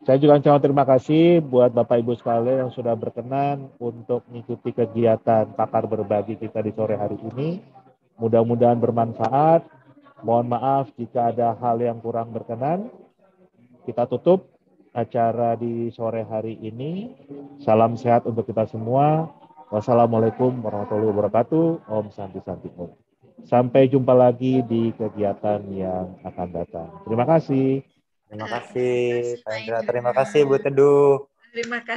Saya juga ucapkan terima kasih buat Bapak Ibu sekalian yang sudah berkenan untuk mengikuti kegiatan Pakar Berbagi kita di sore hari ini. Mudah-mudahan bermanfaat. Mohon maaf jika ada hal yang kurang berkenan. Kita tutup acara di sore hari ini. Salam sehat untuk kita semua. Wassalamualaikum warahmatullahi wabarakatuh. Om Santi Santi Om. Sampai jumpa lagi di kegiatan yang akan datang. Terima kasih. Terima kasih, Pak Indra. Terima kasih, Bu Teduh. Terima kasih.